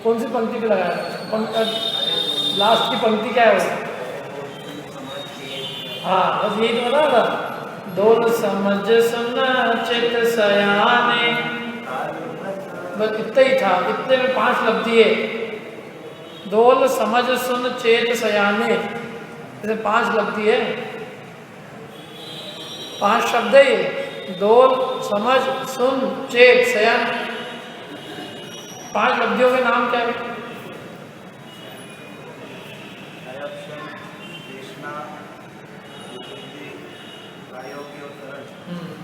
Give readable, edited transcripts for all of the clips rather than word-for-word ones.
कौन सी पंक्ति पे लगाया? लास्ट की पंक्ति क्या है वो? हाँ, बस यही तो बता था। दोल समझ सुना चित सयाने, बस इतना ही था। इतने में 5 लब्धि है। दोल समझ सुन चेत सयाने, ऐसे 5 लब्धि है, 5 शब्द है ये। दोल समझ सुन चेत सयान, 5 लब्धियों के नाम क्या है?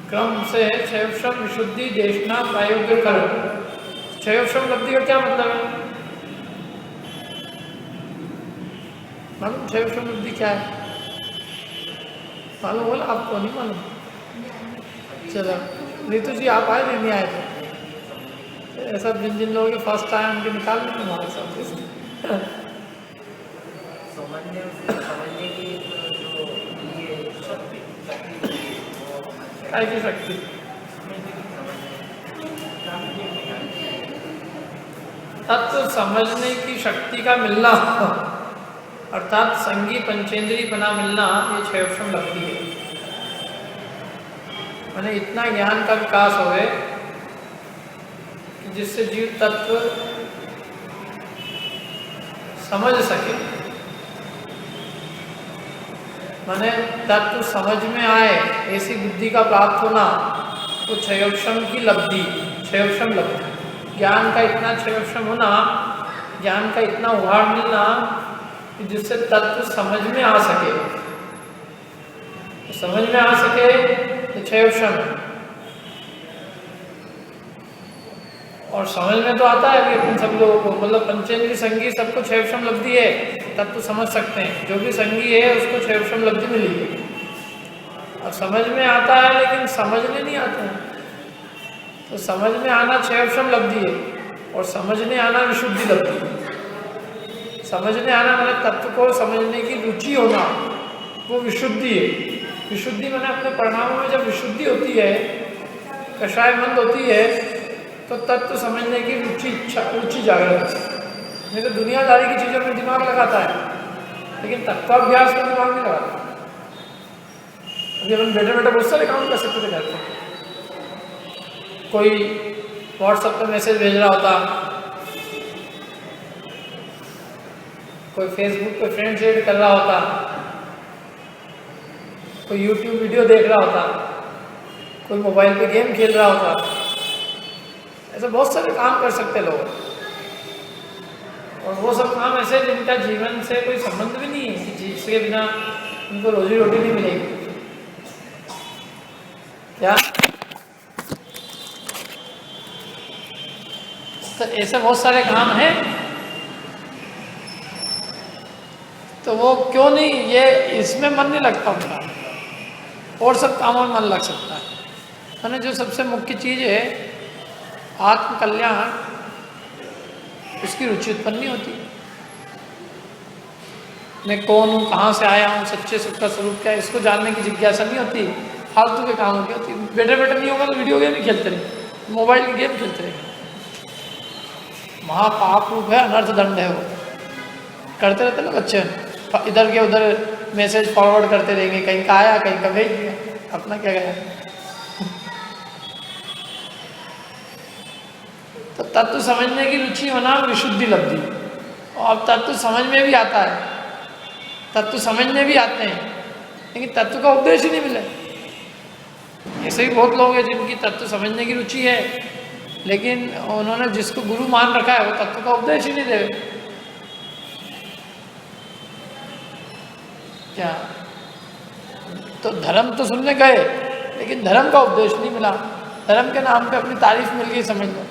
क्रम से क्षयक्षम विशुद्धि देशना प्रायोग्य कर्म। क्षयक्षम लब्धि का क्या मतलब है? मालूम क्षयक्षम लब्धि क्या है? मालूम बोला आपको? नहीं मालूम? चलो, नीतू जी आप आए नहीं आए थे? ऐसा जिन जिन लोगों के फर्स्ट आए उनके निकाल लेंगे हमारे साथ। काय की शक्ति? तत्व समझने की शक्ति का मिलना, अर्थात संगी पंचेंद्री बना मिलना, ये क्षयक्षम लब्धि है। मैंने इतना ज्ञान का विकास हो गए कि जिससे जीव तत्व समझ सके, मैंने तत्व समझ में आए, ऐसी बुद्धि का प्राप्त होना, तो क्षयक्षम की लब्धि, क्षयक्षम लब्धि। ज्ञान का इतना क्षयक्षम होना, ज्ञान का इतना उभार मिलना कि जिससे तत्व समझ में आ सके, तो समझ में आ सके तो क्षयक्षम। और समझ में तो आता है कि अपन सब लोगों को, मतलब पंचेंद्रिय संगी सबको क्षयक्षम लब्धि है, तत्व समझ सकते हैं। जो भी संगी है उसको क्षयक्षम लब्धि मिली है। और समझ में आता है लेकिन समझने नहीं आता है। तो समझ में आना क्षयक्षम लब्धि है, और समझने आना विशुद्धि लब्धि है। समझने आना मतलब तत्व को समझने की रुचि होना, वो विशुद्धि है। विशुद्धि मैंने अपने परिणामों में जब विशुद्धि होती है, कषायमंद होती है, तो तत्व समझने की रुचि जागृत है। नहीं तो दुनियादारी की चीज़ों में दिमाग लगाता है, लेकिन तत्वाभ्यास में दिमाग नहीं लगाता। अभी अपन बैठे बैठे बहुत सारे काम कर सकते थे घर पे। कोई व्हाट्सएप पर मैसेज भेज रहा होता, कोई फेसबुक पे फ्रेंड्स ऐड कर रहा होता, कोई यूट्यूब वीडियो देख रहा होता, कोई मोबाइल पे गेम खेल रहा होता। ऐसे बहुत सारे काम कर सकते लोग, और वो सब काम ऐसे जिनका जीवन से कोई संबंध भी नहीं है, कि जिसके बिना उनको रोजी रोटी नहीं मिलेगी। क्या? तो ऐसे बहुत सारे काम हैं, तो वो क्यों नहीं, ये इसमें मन नहीं लगता उनका, और सब कामों में मन लग सकता है। मैंने जो सबसे मुख्य चीज़ है आत्म कल्याण, उसकी रुचि उत्पन्न नहीं होती। मैं कौन हूँ, कहाँ से आया हूँ, सच्चे सुख का स्वरूप क्या है, इसको जानने की जिज्ञासा नहीं होती। फालतू के कामों की होती। बैठे बैठे नहीं होगा तो वीडियो गेम ही खेलते रहे, मोबाइल की गेम खेलते रहे। महापाप रूप है, अनर्थ दंड है। वो करते रहते ना बच्चे, इधर के उधर मैसेज फॉरवर्ड करते रहेंगे, कहीं का आया कहीं का भेज दिया, अपना क्या गया। तो तत्व समझने की रुचि होना विशुद्धि लब्धि। और अब तत्व समझ में भी आता है, तत्व समझने भी आते हैं, लेकिन तत्व का उपदेश ही नहीं मिले। ऐसे ही बहुत लोग हैं जिनकी तत्व समझने की रुचि है, लेकिन उन्होंने जिसको गुरु मान रखा है वो तत्व का उपदेश ही नहीं दे। क्या? तो धर्म तो सुनने गए, लेकिन धर्म का उपदेश नहीं मिला। धर्म के नाम पे अपनी तारीफ मिल गई, समझ लो,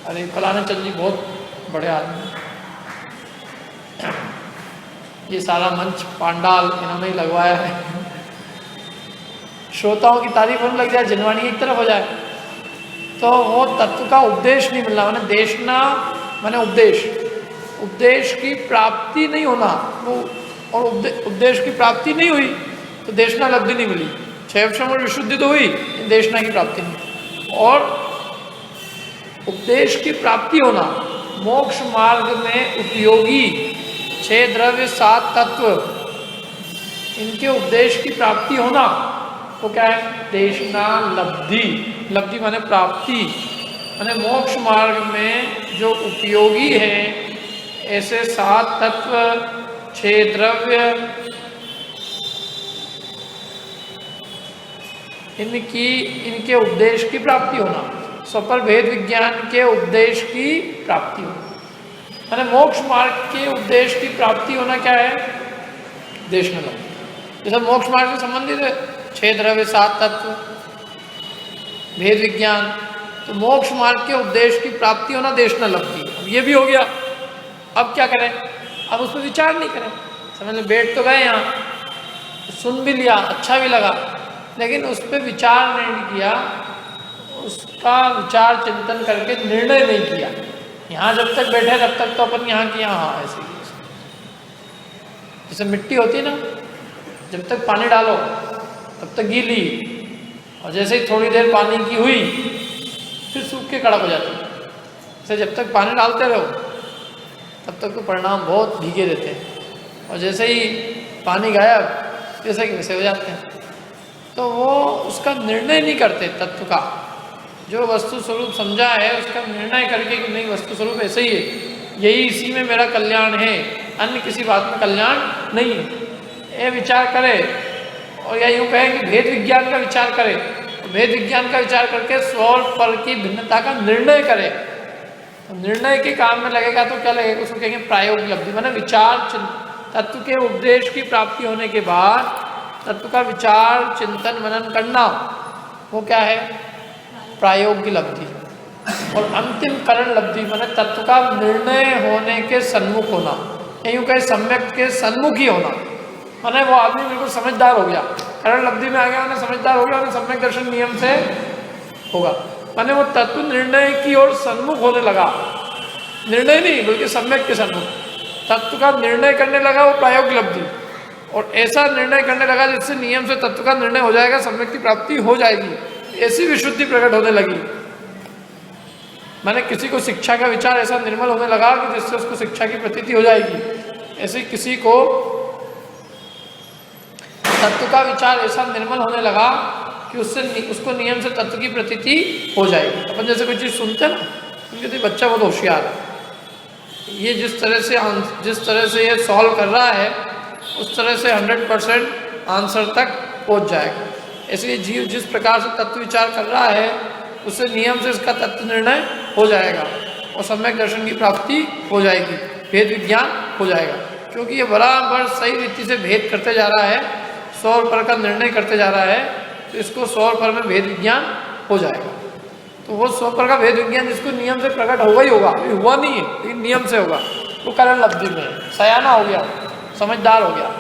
अरे फलाना चंद जी बहुत बड़े आदमी। ये सारा मंच पांडाल इन्होंने ही लगवाया है। श्रोताओं की तारीफ होने लग जाए, जनवाणी एक तरफ हो जाए, तो वो तत्व का उपदेश नहीं मिलना। मैंने देशना मैंने उपदेश की प्राप्ति नहीं होना, वो और उपदेश की प्राप्ति नहीं हुई तो देशना लब्धि नहीं मिली, क्षयक्षम और विशुद्धि तो हुई, देशना की प्राप्ति नहीं। और उपदेश की प्राप्ति होना, मोक्ष मार्ग में उपयोगी 6 द्रव्य 7 तत्व, इनके उपदेश की प्राप्ति होना वो क्या है? देशना लब्धि। लब्धि माने प्राप्ति, माने मोक्ष मार्ग में जो उपयोगी है ऐसे 7 तत्व 6 द्रव्य, इनके उपदेश की प्राप्ति होना, स्वपर भेद विज्ञान के उपदेश की प्राप्ति होना। माने मोक्ष मार्ग के उपदेश की प्राप्ति होना क्या है? देशना लब्धि। जैसे मोक्ष मार्ग से संबंधित है 6 द्रव्य 7 तत्व भेद विज्ञान, तो मोक्ष मार्ग के उपदेश की प्राप्ति होना देशना लब्धि। अब ये भी हो गया, अब क्या करें? अब उस पर विचार नहीं करें। समझ में बैठ तो गए यहाँ, सुन भी लिया, अच्छा भी लगा, लेकिन उस पर विचार नहीं किया, उसका विचार चिंतन करके निर्णय नहीं किया। यहाँ जब तक बैठे तब तक तो अपन यहाँ की यहाँ ऐसे ही, जैसे मिट्टी होती है ना, जब तक पानी डालो तब तक गीली, और जैसे ही थोड़ी देर पानी की हुई फिर सूख के कड़क हो जाती है। जैसे जब तक पानी डालते रहो तब तक तो परिणाम बहुत भीगे रहते हैं, और जैसे ही पानी गायब जैसे कि वैसे हो जाते हैं। तो वो उसका निर्णय नहीं करते तत्व का, जो वस्तु स्वरूप समझा है उसका निर्णय करके कि नहीं वस्तु स्वरूप ऐसे ही है, यही इसी में मेरा कल्याण है, अन्य किसी बात में कल्याण नहीं है, ये विचार करे। और या यूँ कहें कि भेद विज्ञान का विचार करे, भेद विज्ञान का विचार करके स्व और पर की भिन्नता का निर्णय करे। तो निर्णय के काम में लगेगा तो क्या लगेगा? उसको कहेंगे प्रायोगिक लब्धि। माने विचार तत्व के उपदेश की प्राप्ति होने के बाद तत्व का विचार चिंतन मनन करना, वो क्या है? प्रायोगिक लब्धि। और अंतिम करण लब्धि माने तत्व का निर्णय होने के सन्मुख होना, यूँ कहे सम्यक के सन्मुख ही होना। माने वो आदमी बिल्कुल समझदार हो गया, करण लब्धि में आ गया, उन्हें समझदार हो गया, उन्हें सम्यक दर्शन नियम से होगा। माने वो तत्व निर्णय की ओर सन्मुख होने लगा, निर्णय नहीं बल्कि सम्यक के सन्मुख, तत्व का निर्णय करने लगा, वो प्रायोगिक लब्धि। और ऐसा निर्णय करने लगा जिससे नियम से तत्व का निर्णय हो जाएगा, सम्यक की प्राप्ति हो जाएगी, ऐसी विशुद्धि प्रकट होने लगी। माने किसी को शिक्षा का विचार ऐसा निर्मल होने लगा कि जिससे उसको शिक्षा की प्रतीति हो जाएगी, ऐसे किसी को तत्व का विचार ऐसा निर्मल होने लगा कि उससे उसको नियम से तत्व की प्रतीति हो जाएगी। अपन जैसे कोई चीज़ सुनते ना, उनके बच्चा बहुत होशियार है, ये जिस तरह से ये सॉल्व कर रहा है उस तरह से 100% आंसर तक पहुंच जाएगा। इसलिए जीव जिस प्रकार से तत्व विचार कर रहा है उससे नियम से इसका तत्व निर्णय हो जाएगा और सम्यक दर्शन की प्राप्ति हो जाएगी, भेद विज्ञान हो जाएगा। क्योंकि ये बराबर सही रीति से भेद करते जा रहा है, 100 पर का निर्णय करते जा रहा है, तो इसको 100 पर में भेद विज्ञान हो जाएगा। तो वो 100 पर का भेद विज्ञान जिसको नियम से प्रकट होगा ही होगा, अभी हुआ नहीं है लेकिन नियम से होगा, वो करण लब्धि में सयाना हो गया, समझदार हो गया।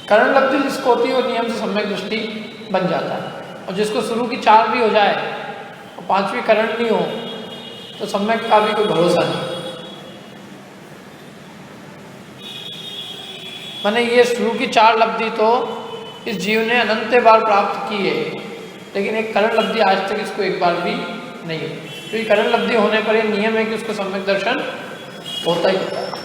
करण लब्धि जिसको होती है वो नियम से सम्यक दृष्टि बन जाता है। और जिसको शुरू की 4 भी हो जाए और 5वीं करण नहीं हो तो सम्यक का भी कोई भरोसा नहीं। माने ये शुरू की 4 लब्धि तो इस जीव ने अनंत बार प्राप्त की है, लेकिन एक करण लब्धि आज तक इसको एक बार भी नहीं है। क्योंकि करण लब्धि होने पर यह नियम है कि उसको सम्यक दर्शन होता ही होता है।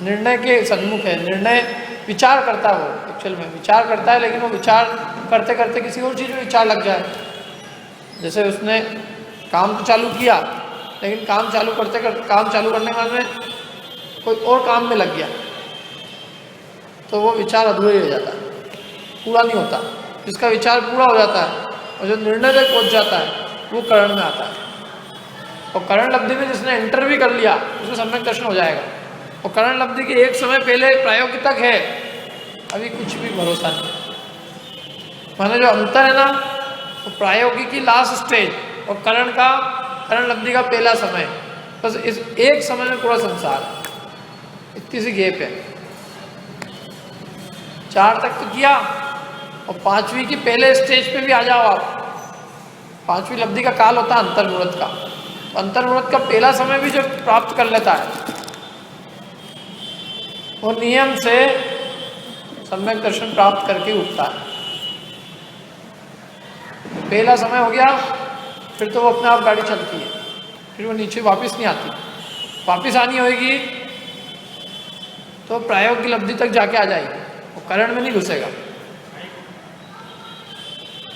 निर्णय के सन्मुख है, निर्णय विचार करता है, वो एक्चुअल में विचार करता है, लेकिन वो विचार करते करते किसी और चीज़ में विचार लग जाए। जैसे उसने काम तो चालू किया, लेकिन काम चालू करने के बाद में कोई और काम में लग गया तो वो विचार अधूरा ही हो जाता है, पूरा नहीं होता। जिसका विचार पूरा हो जाता है और जो निर्णय तक पहुँच जाता है वो करण में आता है। और करण लब्धि में जिसने एंटर भी कर लिया उसको सम्यक दर्शन हो जाएगा। और करण लब्धि के एक समय पहले प्रायोगिक तक है, अभी कुछ भी भरोसा नहीं। माने जो अंतर है ना, तो प्रायोगिक की लास्ट स्टेज और करण लब्धि का पहला समय, बस इस एक समय में पूरा संसार, इतनी सी गैप है। 4 तक तो किया और 5वीं की पहले स्टेज पे भी आ जाओ आप। 5वीं लब्धि का काल होता है अंतर्मुहूर्त का, तो अंतर्मुहूर्त का पहला समय भी जो प्राप्त कर लेता है वो नियम से सम्यक दर्शन प्राप्त करके उठता है। पहला समय हो गया, फिर तो वो अपने आप गाड़ी चलती है, फिर वो नीचे वापस नहीं आती। वापस आनी होगी तो प्रायोगिक लब्धि तक जाके आ जाएगी, वो करंट में नहीं घुसेगा।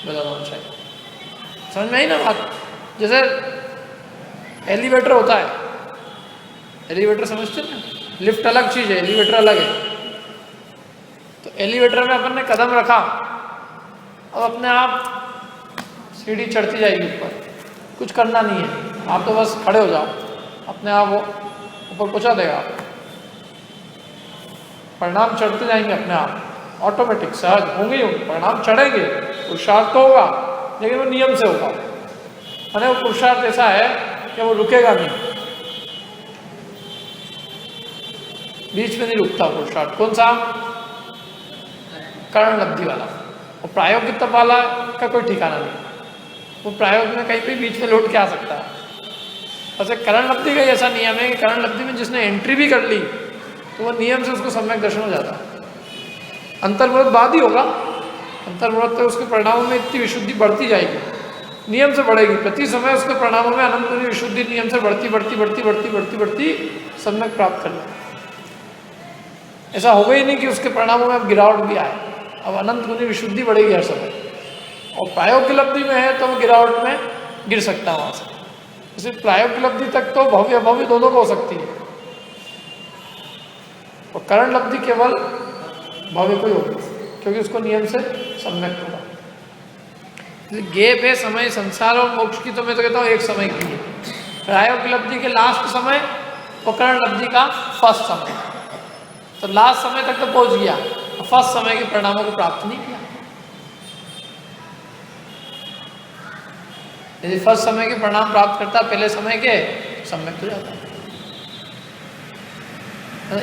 बताना चाहिए, समझ में आई ना बात। जैसे एलिवेटर होता है, एलिवेटर समझते हैं ना, लिफ्ट अलग चीज़ है, एलिवेटर अलग है। तो एलिवेटर में अपन ने कदम रखा, अब अपने आप सीढ़ी चढ़ती जाएगी ऊपर, कुछ करना नहीं है, आप तो बस खड़े हो जाओ, अपने आप वो ऊपर पहुंचा देगा। परिणाम चढ़ते जाएंगे अपने आप, ऑटोमेटिक सहज होंगे ही, परिणाम चढ़ेंगे। पुरुषार्थ तो होगा, लेकिन वो नियम से होगा। मैंने वो पुरुषार्थ ऐसा है कि वो रुकेगा नहीं, बीच में नहीं रुकता पुरुषार्थ। कौन सा? करण लब्धि वाला। और प्रायोगिक तप वाला का कोई ठिकाना नहीं, वो प्रायोग में कहीं भी बीच में लौट के आ सकता है। वैसे करण लब्धि का ऐसा नियम है कि करण लब्धि में जिसने एंट्री भी कर ली तो वो नियम से उसको सम्यक दर्शन हो जाता है। अंतर्मुहूर्त बाद ही होगा, अंतर्मुहूर्त तो उसके परिणामों में इतनी विशुद्धि बढ़ती जाएगी, नियम से बढ़ेगी। प्रति समय उसके परिणामों में अनंत गुनी विशुद्धि नियम से बढ़ती बढ़ती बढ़ती बढ़ती बढ़ती बढ़ती सम्यक प्राप्त कर ले। ऐसा होगा ही नहीं कि उसके परिणामों में अब गिरावट भी आए, अब अनंत गुनी विशुद्धि बढ़ेगी हर समय। और प्रायोगिक लब्धि में है तो वो गिरावट में गिर सकता है वहाँ से। इसलिए प्रायोगिक लब्धि तक तो भव्य अभव्य दोनों को हो सकती है, और करण लब्धि केवल भव्य को ही होगी, क्योंकि उसको नियम से सम्यक होगा। गैप है समय संसार और मोक्ष की, तो मैं तो कहता हूँ एक समय की है। प्रायोगिक लब्धि के लास्ट समय और करण लब्धि का फर्स्ट समय, तो लास्ट समय तक तो पहुंच गया, फर्स्ट समय के परिणामों को प्राप्त नहीं किया। यदि फर्स्ट समय के परिणाम प्राप्त करता पहले समय के, सम्यक हो जाता है।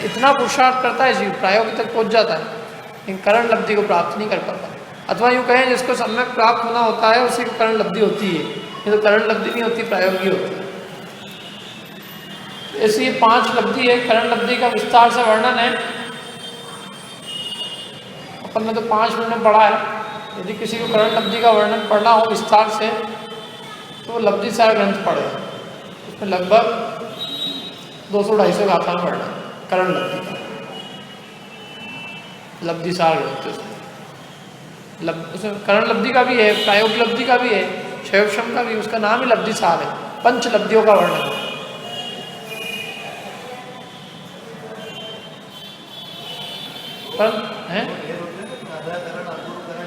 इतना पुरुषार्थ करता है जीव, प्रायोगिक तक पहुंच जाता है, लेकिन करण लब्धि को प्राप्त नहीं कर पाता। अथवा यूँ कहें जिसको सम्यक प्राप्त होना होता है उसी को करण लब्धि होती है, ये तो करण लब्धि नहीं होती, प्रायोगिक होती है। ऐसी ये 5 लब्धि है। करण लब्धि का विस्तार से वर्णन है, अपन ने तो 5 मिनट में पढ़ा है। यदि किसी को करण लब्धि का वर्णन पढ़ना हो विस्तार से तो वो लब्धि सार ग्रंथ पढ़े, उसमें लगभग 200-250 गाथा में वर्णन करण लब्धि का, लब्धि सार ग्रंथ उसमें करण लब्धि का भी है, प्रायोगिक लब्धि का भी है, क्षयक्षम का भी, उसका नाम ही लब्धि सार है। 5 लब्धियों का वर्णन है। है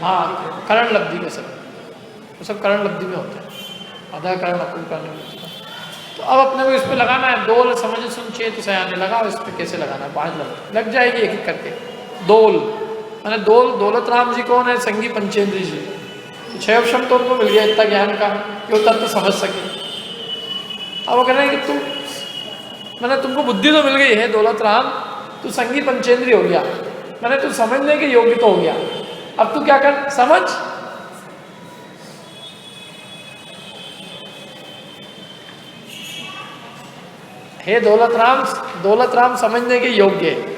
हाँ, करण लब्धि के सब, वो सब करण लब्धि में होते हैं, आधा करण अपूर्ण करण लब्धि का। तो अब अपने को इस पे लगाना है, दोल समझ सुन चेत सयाने लगाओ। इस पे कैसे लगाना है? 5 लग जाएगी एक एक करके। दोल मैंने दौलत राम जी कौन है? संगी पंचेंद्री जी। तो 6 अक्षम तो उनको मिल गया इतना ज्ञान का कि वो तत्व समझ सके। अब वो कह रहे हैं कि तू, मैंने तुमको बुद्धि तो मिल गई है दौलत राम, तू संगी पंचेंद्री हो गया, मैंने तू समझने के योग्य तो हो गया, अब तू क्या कर, समझ। हे दौलत राम समझने के योग्य है।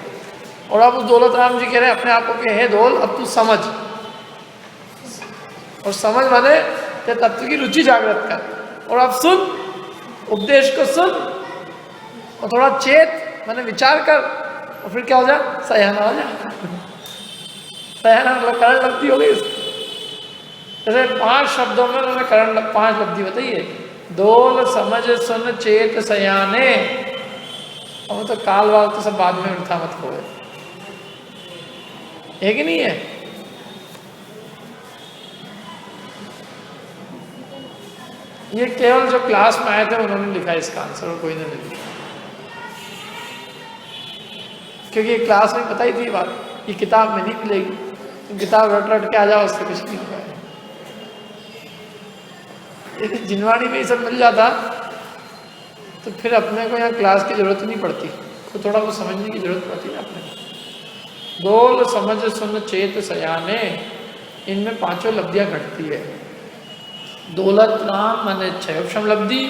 और अब उस दौलत राम जी कह रहे हैं अपने आप को कि हे दौल, अब तू समझ। और समझ माने ते तत्व की रुचि जागृत कर। और अब सुन, उपदेश को सुन, और थोड़ा चेत माने विचार कर, और फिर क्या हो जा, सयाना हो जा। सयाना मतलब करण लब्धि हो गई। जैसे 5 शब्दों में उन्होंने 5 लब्धि बताई है। दोल समझ सुन चेत सयाने। अब तो काल वाल तो सब बाद में उठा मत खोए, है कि नहीं है? ये केवल जो क्लास में आए थे उन्होंने लिखा इसका आंसर, और कोई नहीं लिखा, क्योंकि ये क्लास में बताई थी बात, ये किताब में नहीं मिलेगी। तुम किताब रट के आ जाओ, उससे कुछ नहीं होगा। यदि जिनवाणी में ये सब मिल जाता तो फिर अपने को यहाँ क्लास की जरूरत नहीं पड़ती, तो थोड़ा वो समझने की जरूरत पड़ती ना अपने को। दोल समझ सुन चेत सयाने, इनमें 5 लब्धियां घटती है। दौलत राम माने 6 लब्धि,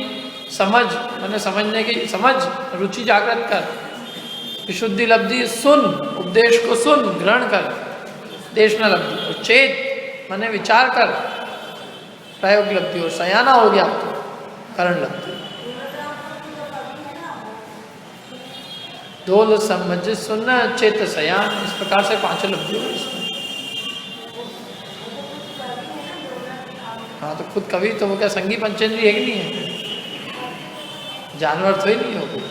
समझ मैंने समझने की समझ, रुचि जागृत कर। विशुद्धि लब्धि सुन, उपदेश को सुन, ग्रहण कर, देश न लब्धि। और चेत मैंने विचार कर, प्रयोग लब्धि। और सयाना हो गया अब तो, करण लब्धि। दोल समझ सुन चेत सयान, इस प्रकार से 5 लब्धि हो इसमें। हाँ तो खुद कवि तो वो क्या संगी पंचेंद्रिय है कि नहीं है? जानवर तो ही नहीं हो कोई,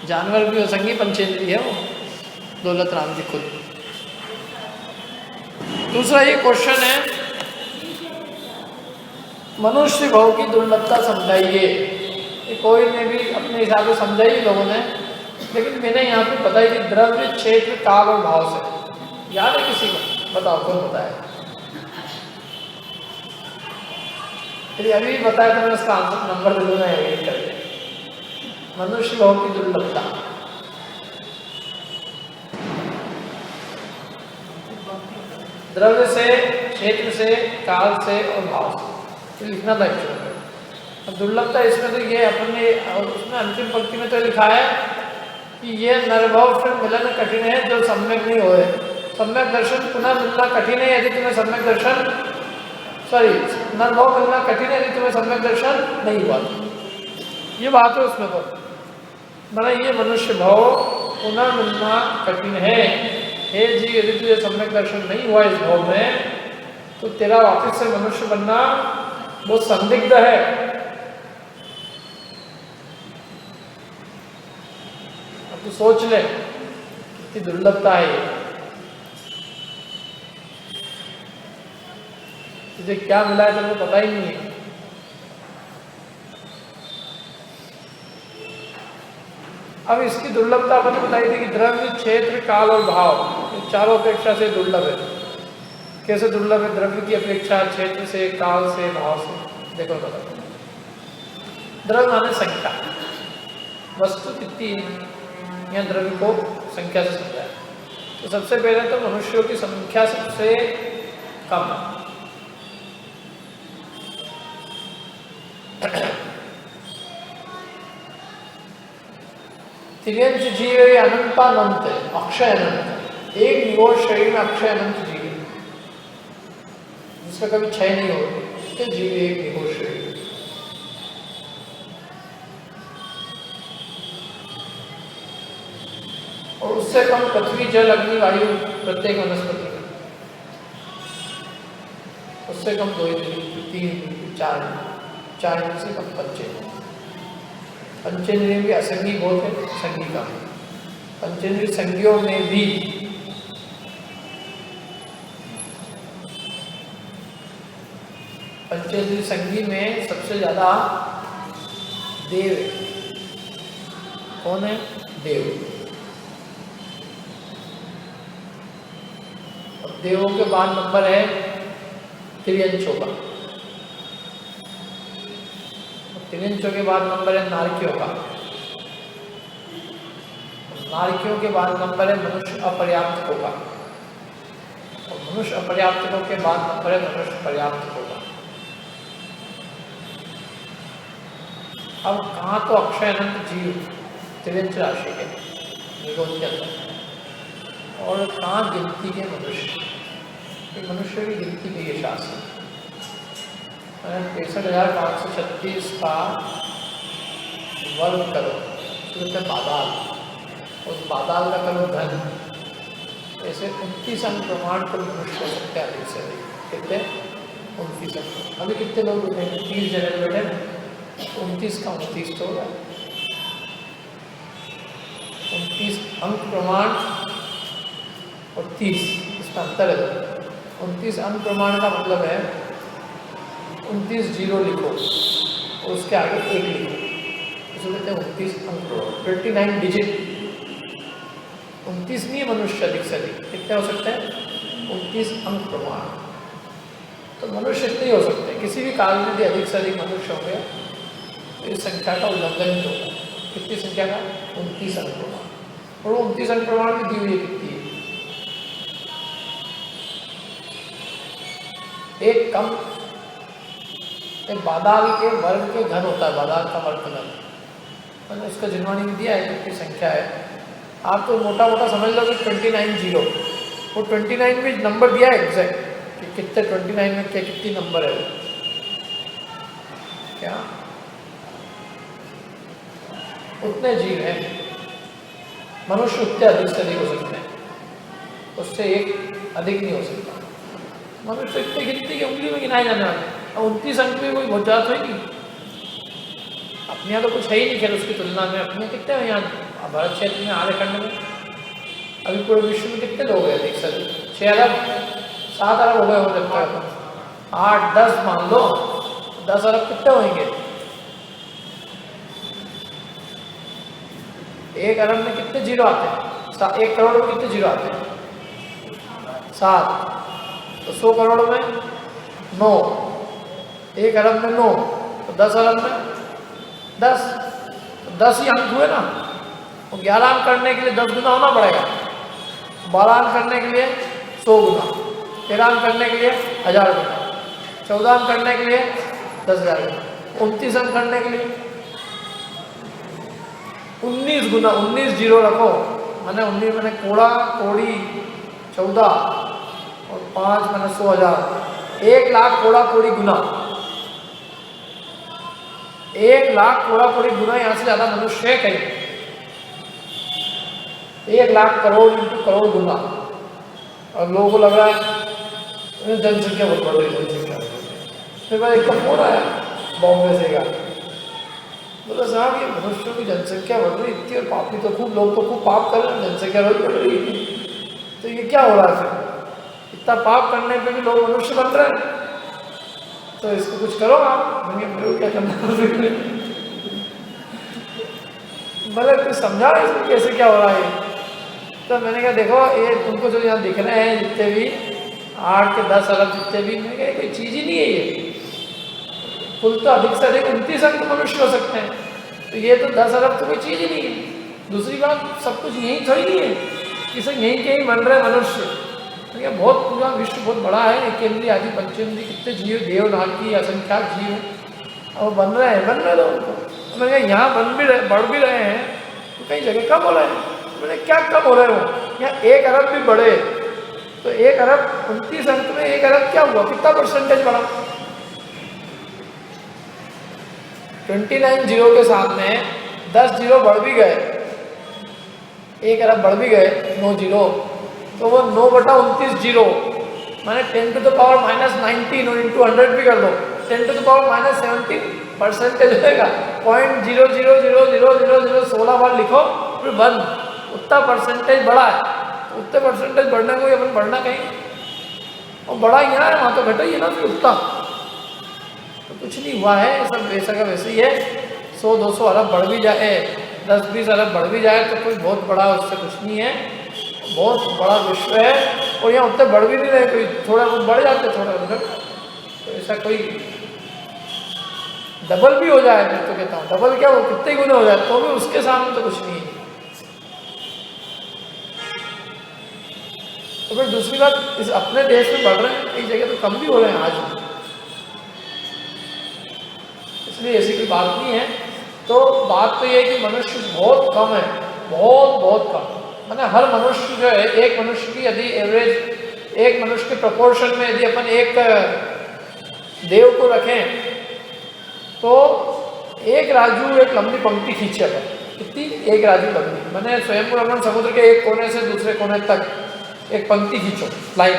जानवर भी हो संगी पंचेंद्रिय है वो दौलत राम जी खुद। दूसरा ये क्वेश्चन है, मनुष्य भाव की दुर्लभता समझाइए। कोई ने भी अपने हिसाब से समझाई लोगों ने, लेकिन मैंने यहाँ पे बताई कि द्रव्य, क्षेत्र, काल और भाव से। याद है किसी को? बताओ कौन बताया? अभी बताया तो मैं उसका आंसर नंबर दे दूंगा एडिट करके। मनुष्य भाव की दुर्लभता, द्रव्य से, क्षेत्र से, काल से और भाव से लिखना था एक्चुअली। अब दुर्लभता इसमें तो ये अपने, और उसमें अंतिम पंक्ति में तो लिखा है कि ये नरभव फिर मिलन कठिन है जो सम्यक नहीं होए। सम्यक दर्शन पुनः मिलना कठिन है यदि तुम्हें सम्यक दर्शन, नरभव मिलना कठिन है यदि तुम्हें सम्यक दर्शन नहीं हुआ। ये बात है उसमें तो बड़ा, ये मनुष्य भाव पुनः मिलना कठिन है। हे जी, यदि तुझे सम्यक दर्शन नहीं हुआ इस भाव में, तो तेरा वापस से मनुष्य बनना बहुत संदिग्ध है। अब तू सोच ले कितनी दुर्लभता है ये। तुझे क्या मिला है तुमको पता ही नहीं है। अब इसकी दुर्लभता मैंने बताई थी कि द्रव्य, क्षेत्र, काल और भाव, इन चारों अपेक्षा से दुर्लभ है। कैसे दुर्लभ है? द्रव्य की अपेक्षा, क्षेत्र से, काल से, भाव से। देखो बताओ, द्रव्य माने संख्या, वस्तु कितनी या द्रव्य को संख्या से समझा है। तो सबसे पहले तो मनुष्यों की संख्या सबसे कम है। तिर्यंश जीव अनंतानंत, अक्षय अनंत। एक निगोर शरीर में अक्षय अनंत जीव जिसका कभी क्षय नहीं होता, जीव एक निगोर शरीर। और उससे कम पृथ्वी, जल, अग्नि, वायु, प्रत्येक वनस्पति में। उससे कम 2, 3, 4 से कम 5। पंचेंद्रिय भी असंगी बहुत है, संगी का। पंचेंद्रिय संज्ञों में भी पंचेंद्रिय संगी में सबसे ज्यादा देव है। कौन है? देव। और देवों के बाद नंबर है त्रियंशों का। त्रियंशों के बाद नंबर है नारकियों का। नारकियों के बाद नंबर है मनुष्य अपर्याप्तकों का। और मनुष्य अपर्याप्तकों के बाद नंबर है मनुष्य पर्याप्तकों का। अब कहाँ तो अक्षय अनंत जीव त्रियंश राशि के निगोद के अंदर, और कहाँ गिनती के मनुष्य। मनुष्य की गिनती के ये शास्त्र 63,536 का वर्ग करो, तो पादाल, उस पादाल का करो धन। ऐसे 29 अंक प्रमाण पर मनुष्य हो सकते हैं अधिक से अधिक। कितने? 29 अंक। अभी कितने लोग बैठे हैं? 30 जने बैठे ना, 29 का 29 तो होगा। 29 अंक प्रमाण और 30, इसका अंतर है। 29 अंक प्रमाण का मतलब है 29 जीरो लिखो और उसके आगे 1 लिखो, इसको कहते हैं 29 अंक प्रमाण। 29 डिजिट। 29 नहीं मनुष्य अधिक से अधिक। कितने हो सकते हैं? 29 अंक प्रमाण। तो मनुष्य इतने हो सकते हैं। किसी भी काल में यदि अधिक से अधिक मनुष्य होंगे तो इस संख्या का उल्लंघन नहीं होगा। कितनी संख्या का? 29 अंक प्रमाण। और 29 अंक प्रमाण में दी हुई कितनी है? एक कम एक बादाल के वर्ग के घन होता है, बादाल का वर्ग घन, मैंने इसका जिनवानी में दिया है कितनी संख्या है। आप तो मोटा मोटा समझ लो कि 29 जीरो, वो 29 में नंबर दिया है एग्जैक्ट कि कितने 29 में क्या कितनी नंबर है वो, क्या उतने जीव हैं। मनुष्य उतने अधिक से अधिक हो सकते हैं, उससे एक अधिक नहीं हो सकता। मनुष्य इतने गिनती की उंगली में गिनाए जाने वाले, और 29 अंक में कोई बहुत ज़्यादा होगी। अपने यहाँ तो कुछ है ही नहीं, खेल उसकी तुलना में अपने कितने हैं यहाँ भारत क्षेत्र में, आधे खंड में अभी पूरे विश्व में कितने लोग हैं अधिक से अधिक? 6 अरब 7 अरब हो गए हो सकता है, 8-10 मान लो, 10 अरब कितने होंगे? 1 अरब में कितने जीरो आते हैं? 1 करोड़ में कितने जीरो आते हैं? 7। तो 100 करोड़ में 9, 1 अरब में 9, तो 10 अरब में 10, तो 10 ही अंक हुए ना। तो 11 अंक करने के लिए 10 गुना होना पड़ेगा, 12 अंक करने के लिए 100 गुना, 13 अंक करने के लिए 1000 गुना, 14 अंक करने के लिए 10,000 गुना, 29 अंक करने के लिए 19 गुना, 19 जीरो रखो, मैंने 19 मैंने कोड़ा कोड़ी 14 और 5 मैंने 100,000, 1 लाख कोड़ा कोड़ी गुना, 1 लाख कोड़ा कोड़ी गुना, यहाँ से ज़्यादा मनुष्य है कहीं? 1 लाख करोड़ इंटू करोड़ गुना। और लोगों को लग रहा है जनसंख्या बहुत बढ़ रही है, जनसंख्या। फिर बाद एक फोन आया बॉम्बे से का, बोला साहब ये मनुष्यों की जनसंख्या बढ़ रही इतनी, और पापी तो खूब, लोग तो खूब पाप कर रहे हैं, जनसंख्या रोज बढ़ रही है, तो ये क्या हो रहा है? फिर इतना पाप करने पे भी लोग मनुष्य बन रहे हैं, तो इसको कुछ करो आप। मैंने क्या करना, मतलब कुछ समझा इसको कैसे क्या हो रहा है। तो मैंने कहा देखो ये तुमको जो यहाँ दिख रहे हैं जितने भी 8 के 10 अरब जितने भी, मैंने कहा कोई चीज़ ही नहीं है ये। कुल तो अधिक से अधिक 29 अंक मनुष्य हो सकते हैं, तो ये तो 10 अरब तो कोई चीज़ ही नहीं है। दूसरी बात, सब कुछ यहीं थोड़ी नहीं है, किसी यहीं के ही बन रहे मनुष्य। तो बहुत पूरा विश्व बहुत बड़ा है, केंद्रीय आदि पंचेंद्रीय कितने जीव, देवनाग की असंख्यात जीव, और बन रहे हैं लोगों को। मैंने कहा यहाँ बन भी रहे, बढ़ भी रहे हैं, तो कई जगह कम हो रहे हैं। मैंने क्या कम हो रहे हो? यहाँ 1 अरब भी बढ़े, तो 1 अरब 29 अंक में 1 अरब क्या हुआ, कितना परसेंटेज बढ़ा? 29 जीरो के साथ में 10 जीरो बढ़ भी गए, 1 अरब बढ़ भी गए, 9 जीरो, तो वो 9/29 जीरो मैंने 10 टू द पावर -19 और इंटू 100 भी कर दो, 10 टू द पावर -17 परसेंटेज होगा। 0.00000016 बार लिखो फिर 1, उतना परसेंटेज बढ़ा है। तो उतने परसेंटेज बढ़ने को अपन बढ़ना कहीं, और बड़ा यहाँ है वहाँ तो घटा ही है ना, फिर उतना तो कुछ नहीं हुआ है। सब वैसा का वैसे ही है। 100-200 अरब बढ़ भी जाए, 10-20 अरब बढ़ भी जाए तो कोई बहुत बड़ा उससे कुछ नहीं है। बहुत बड़ा विश्व है, और यहाँ उतने बढ़ भी नहीं रहे, कोई थोड़ा बहुत बढ़ जाते थोड़ा उधर, तो ऐसा कोई डबल भी हो जाए, मैं तो कहता हूँ डबल क्या, वो कितने गुना हो जाए तो भी उसके सामने तो कुछ नहीं है। तो फिर दूसरी बात, इस अपने देश में बढ़ रहे हैं, कई जगह तो कम भी हो रहे हैं आज भी, इसलिए ऐसी कोई बात नहीं है। तो बात तो ये है कि मनुष्य बहुत कम है, बहुत कम। मैंने हर मनुष्य जो है, एक मनुष्य की यदि एवरेज, एक मनुष्य के प्रपोर्शन में यदि अपन एक देव को रखें, तो एक राजू एक लंबी पंक्ति खींचे अपन, कितनी, एक राजू लंबी। मैंने स्वयंपुर समुद्र के एक कोने से दूसरे कोने तक एक पंक्ति खींचो, लाइन,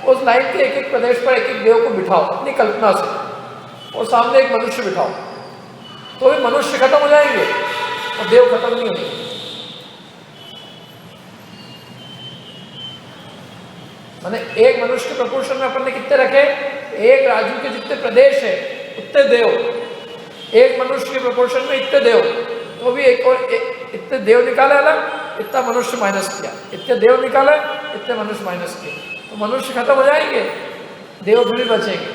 उस लाइन के एक एक प्रदेश पर एक एक देव को बिठाओ अपनी कल्पना से, और सामने एक मनुष्य बिठाओ, तो भी मनुष्य खत्म हो जाएंगे और देव खत्म नहीं होंगे। मैंने एक मनुष्य के प्रपोर्शन में अपन ने कितने रखे, एक राजू के जितने प्रदेश है उतने देव, एक मनुष्य के प्रपोर्शन में इतने देव, तो भी एक और इतने देव निकाले अलग, इतना मनुष्य माइनस किया, इतने देव निकाले, इतने मनुष्य माइनस किए, तो मनुष्य खत्म हो जाएंगे, देव भी बचेंगे।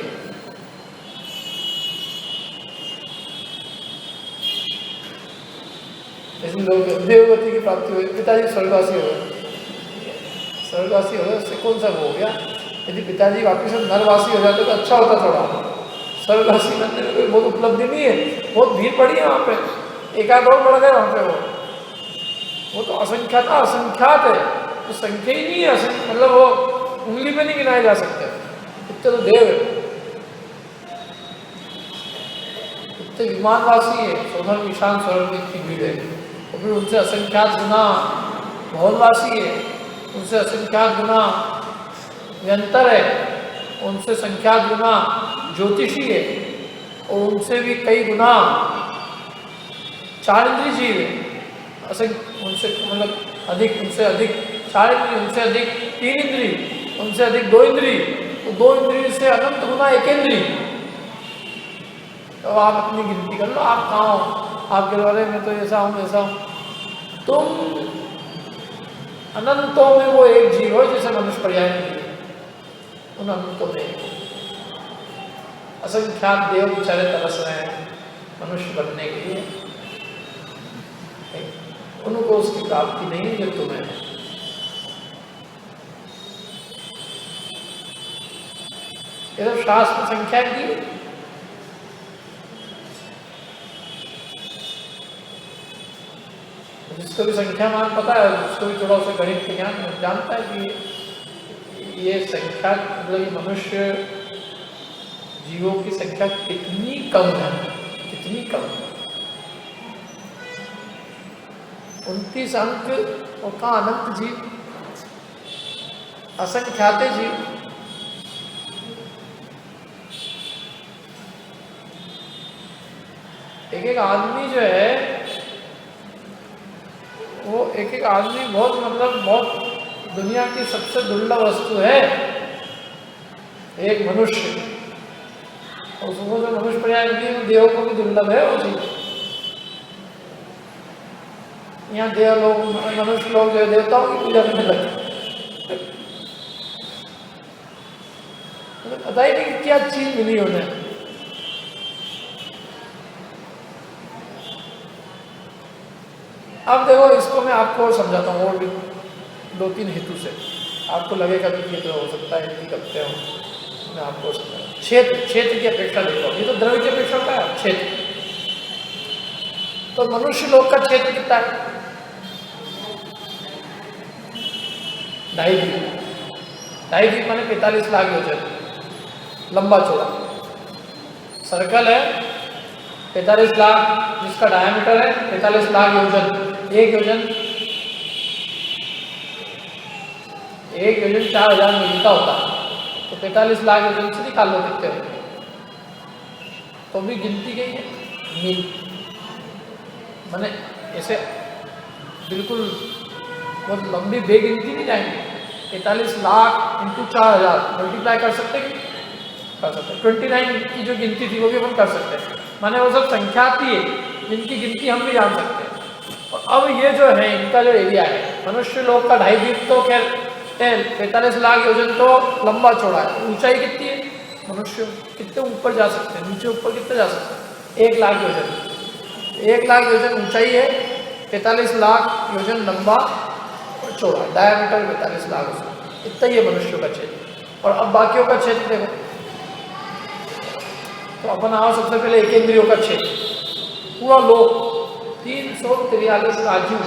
इसलिए लोग देवगति की प्राप्ति हुई, पिताजी स्वर्गवासी हो गए, स्वर्गवासी हो गए, उससे कौन सा वो हो गया। यदि पिताजी वापिस नरवासी हो जाते तो अच्छा होता थोड़ा, स्वर्गवासी बनने में कोई बहुत उपलब्धि नहीं है, बहुत भीड़ पड़ी है वहाँ पे, एक आध और बढ़ गए वहाँ पे। वो तो असंख्यात असंख्यात है, तो संख्या ही नहीं है, मतलब वो उंगली में नहीं गिनाए जा सकते, इतने तो देव है, इतने विमानवासी है, सोनम ईशान स्वर्ग में इतनी भीड़ है। और फिर उनसे असंख्यात गुना भौलवासी है, उनसे असंख्यात गुना व्यंतर है, उनसे संख्यात गुना ज्योतिषी है, और उनसे भी कई गुना चार इंद्रिय जीव है, उनसे मतलब अधिक, उनसे अधिक चार इंद्रिय, उनसे अधिक तीन इंद्रिय, उनसे अधिक दो इंद्रिय, तो दो इंद्रिय से अनंत गुना एक इंद्रिय। तो आप अपनी गिनती कर लो, आप कहाँ हो, आपके द्वारे मैं तो ऐसा हूँ ऐसा हूँ। तुम अनंतों में वो एक जीव हो जैसे मनुष्य पर्याय में, उन अनंतों में असंख्यात देव बेचारे तरस रहे हैं मनुष्य बनने के लिए, उनको उसकी प्राप्ति नहीं जो तुम्हें। ये तो शास्त्र संख्या की, जिसको भी संख्या मान पता है, जिसको भी थोड़ा उसे गणित के ज्ञान जानता है कि ये संख्या मतलब मनुष्य जीवों की संख्या कितनी कम है, कितनी कम है। 29 अंक और का अनंत जीव, असंख्याते जीव। एक एक आदमी जो है वो एक एक आदमी बहुत मतलब बहुत दुनिया की सबसे दुर्लभ वस्तु है एक मनुष्य। और उसको जो मनुष्य पर्याय मिलती है देवों को भी दुर्लभ है वो चीज। यहाँ देव लोग मनुष्य लोग जो देवताओं की पूजा करने लगे, पता ही नहीं क्या चीज मिली उन्हें। अब देखो इसको मैं आपको और समझाता हूँ और भी 2-3 हेतु से, आपको लगेगा कि ये तो हो सकता है इनकी करते हो, मैं आपको समझा। क्षेत्र की अपेक्षा देखो, ये तो द्रव्य की अपेक्षा होता है क्षेत्र। तो मनुष्य लोग का क्षेत्र कितना है? 2.5 फीट माने 45 लाख योजन, लंबा चौड़ा सर्कल है 45 लाख, जिसका डायमीटर है 45 लाख योजन। एक योजन 4000 मील का होता है, तो 45 लाख योजन से निकाल लो कितने हो, तो भी गिनती गई है मील, माने ऐसे बिल्कुल बहुत लंबी बेगिनती नहीं जाएंगे। 45 लाख इंटू 4000 मल्टीप्लाई कर सकते हैं, कर सकते हैं। 29 की जो गिनती थी वो भी अपन कर सकते हैं, माने वो सब संख्या आती है जिनकी गिनती हम भी जान सकते हैं। और अब ये जो है इनका जो एरिया है, मनुष्य लोग का 2.5 फीट तो खैर 45 लाख योजन तो लंबा चौड़ा है। ऊंचाई कितनी है? मनुष्य कितने ऊपर जा सकते हैं, नीचे ऊपर कितने जा सकते हैं? 1 लाख योजन। 1 लाख योजन ऊंचाई है, 45 लाख योजन लंबा और चौड़ा, डायमीटर 45 लाख उसका, इतना ही है मनुष्य का क्षेत्र। और अब बाकियों का क्षेत्र देखो, तो अपन आओ सबसे पहले एक इंद्रियों का क्षेत्र, पूरा लोक 343 राज्यों,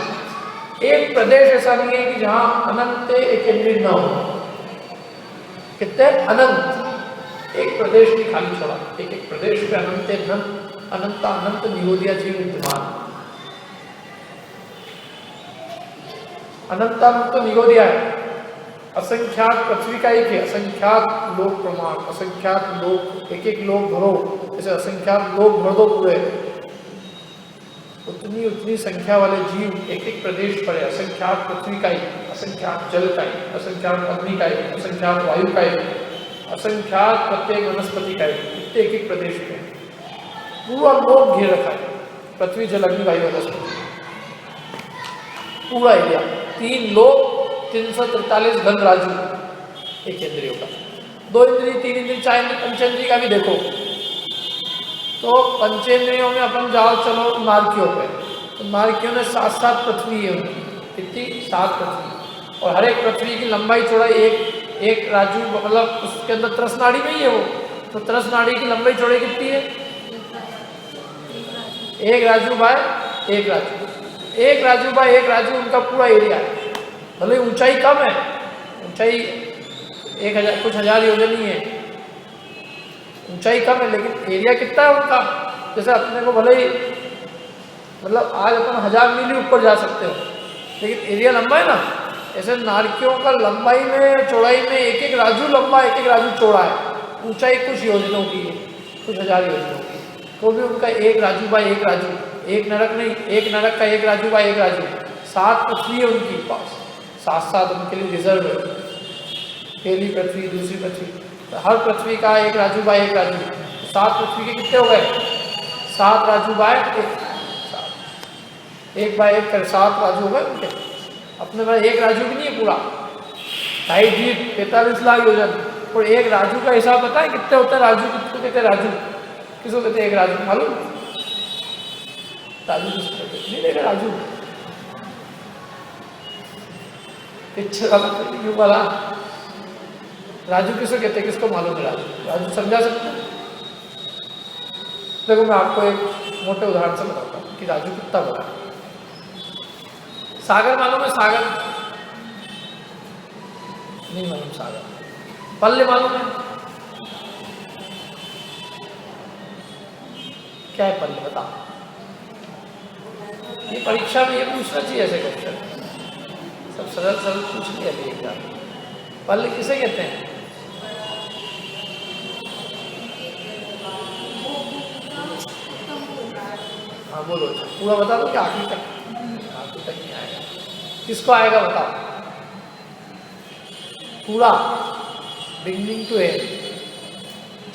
एक प्रदेश ऐसा नहीं है कि जहां अनंत एक इंद्रिय न हो। कितने? अनंत। एक प्रदेश नहीं खाली छोड़ा, एक एक प्रदेश पे अनंत अनंत अनंत निरोधिया जीव विद्यमान। अनंत अनंत निरोधिया है, असंख्यात पृथ्वी का एक है, असंख्यात लोक प्रमाण, असंख्यात लोक, एक एक लोक भरो, जैसे असंख्यात लोक भर दो पूरे, उतनी संख्या वाले जीव एक एक प्रदेश पर है। असंख्यात पृथ्वी का ही, असंख्यात जल का ही, असंख्यात अग्नि का ही, असंख्यात वायु का ही, असंख्यात प्रत्येक वनस्पति का ही, इतने एक एक प्रदेश में पूरा लोक घेर रखा है। पृथ्वी जल अग्नि वायु वनस्पति पूरा एरिया, 3 लोक, 343 घन राज्य एक इंद्रियों का। 2 इंद्रिय, 3 इंद्रिय, 4 इंद्रिय, पंचेंद्रिय का भी देखो, तो पंचेंद्रियों में अपन जाओ चलो नारकियों पे, तो नारकियों में 7 पृथ्वी है उनकी, कितनी? 7 पृथ्वी। और हर एक पृथ्वी की लंबाई चौड़ाई एक राजू, मतलब उसके अंदर त्रसनाड़ी में ही है वो, तो तरस नाड़ी की लंबाई चौड़ाई कितनी है? 1 राजू बाय 1 राजू, 1 राजू बाय 1 राजू उनका पूरा एरिया है। भले ऊंचाई कम है, ऊंचाई 1000 कुछ हजार योजन ही है, ऊंचाई कम है, लेकिन एरिया कितना है उनका? जैसे अपने को भले ही मतलब आज अपन 1000 मील ही ऊपर जा सकते हो, लेकिन एरिया लंबा है ना। ऐसे नारकियों का लंबाई में चौड़ाई में 1-1 राजू लंबा, 1-1 राजू चौड़ा है, ऊंचाई कुछ योजनों की है, कुछ हजार योजनों की, तो भी उनका 1 राजू बाय 1 राजू, एक नरक नहीं, एक नरक का 1 राजू बाय 1 राजू। 7 पृथ्वी है उनके पास, 7-7 उनके लिए रिजर्व है, पहली पृथ्वी, दूसरी पृथ्वी, तो हर पृथ्वी का 1 राजू बाय 1 राजू, 7 पृथ्वी के कितने हो गए? 7 राजू बाय 1 बाय 1 कर 7 राजू हो गए उनके। अपने पास 1 राजू भी नहीं है पूरा, 2.5 जीत 45 लाख योजन, और 1 राजू का हिसाब पता है कितने होते हैं? राजू किसको कहते हैं? राजू किसको कहते हैं? 1 राजू मालूम? राजू किसको कहते हैं? नहीं देखा राजू पिक्चर वाला क्यों वाला राजू किसको कहते हैं? किसको मालूम है राजू? राजू समझा सकते हैं? देखो मैं आपको एक मोटे उदाहरण से बताता हूँ कि राजू कितना बड़ा है। सागर मालूम है? सागर नहीं मालूम? सागर पल्ले मालूम है? क्या है पल्ले? बताओ। ये परीक्षा में ये पूछना चाहिए ऐसे क्वेश्चन, सब सरल सरल पूछ लिया एग्जाम। पल्ले किसे कहते हैं? हाँ बोलो, पूरा बता दो कि आखिर तक? आखिर तक नहीं आएगा, किसको आएगा बताओ? पूरा बिगनिंग टू एंड।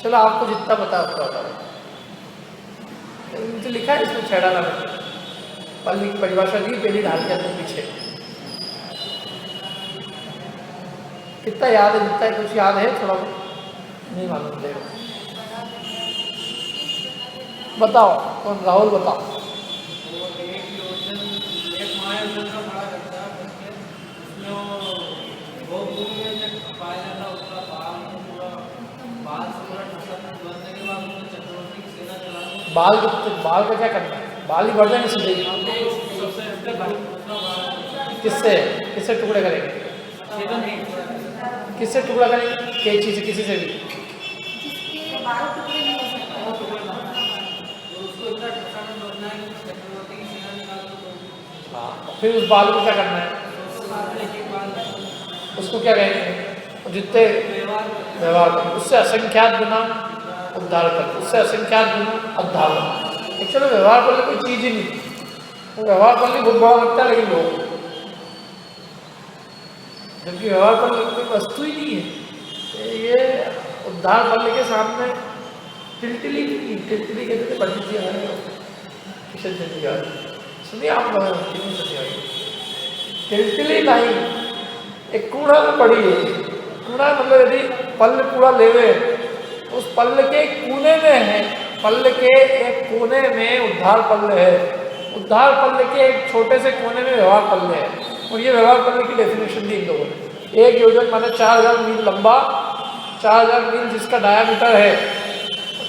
चलो आपको जितना पता उतना बताओ। तो लिखा है इसमें छेड़ा में, पल्ली की परिभाषा दी पहली ढाल के अंदर पीछे। कितना याद है? जितना कुछ याद है, थोड़ा नहीं मालूम देगा। बताओ कौन? राहुल बताओ। बाल का क्या करना है? बाल ही बढ़ जाएंगे सीधे। किससे किससे टुकड़े करेंगे? किससे टुकड़ा करेंगे? कैंची से? किसी से भी? हाँ, फिर उस बाल को क्या करना है? उसको क्या कहेंगे? जितने व्यवहार उससे असंख्यात गुना उद्धार कर, उससे असंख्यात गुना अद्धार। एक्चुअली व्यवहार कर कोई चीज ही नहीं, वो व्यवहार कर बहुत बड़ा लगता है, लेकिन लोग जबकि व्यवहार कर कोई वस्तु ही नहीं है। ये उद्धार बल्ले के सामने टिलटिली कहते थे पंडित जी हमारे किशन चंद्र यार, सुनिए आप किशन चंद्र टिलटिली नहीं, एक कूड़ा में पड़ी है। कूड़ा मतलब यदि पल्ल कूड़ा लेवे, उस पल्ल के कोने में है, पल्ल के एक कोने में उद्धार पल्ल है, उद्धार पल्ल के एक छोटे से कोने में व्यवहार पल्ल है। और ये व्यवहार पल्ल की डेफिनेशन दी इन लोगों ने। एक योजन माने 4000 मील लंबा, 4000 मील जिसका डायामीटर है,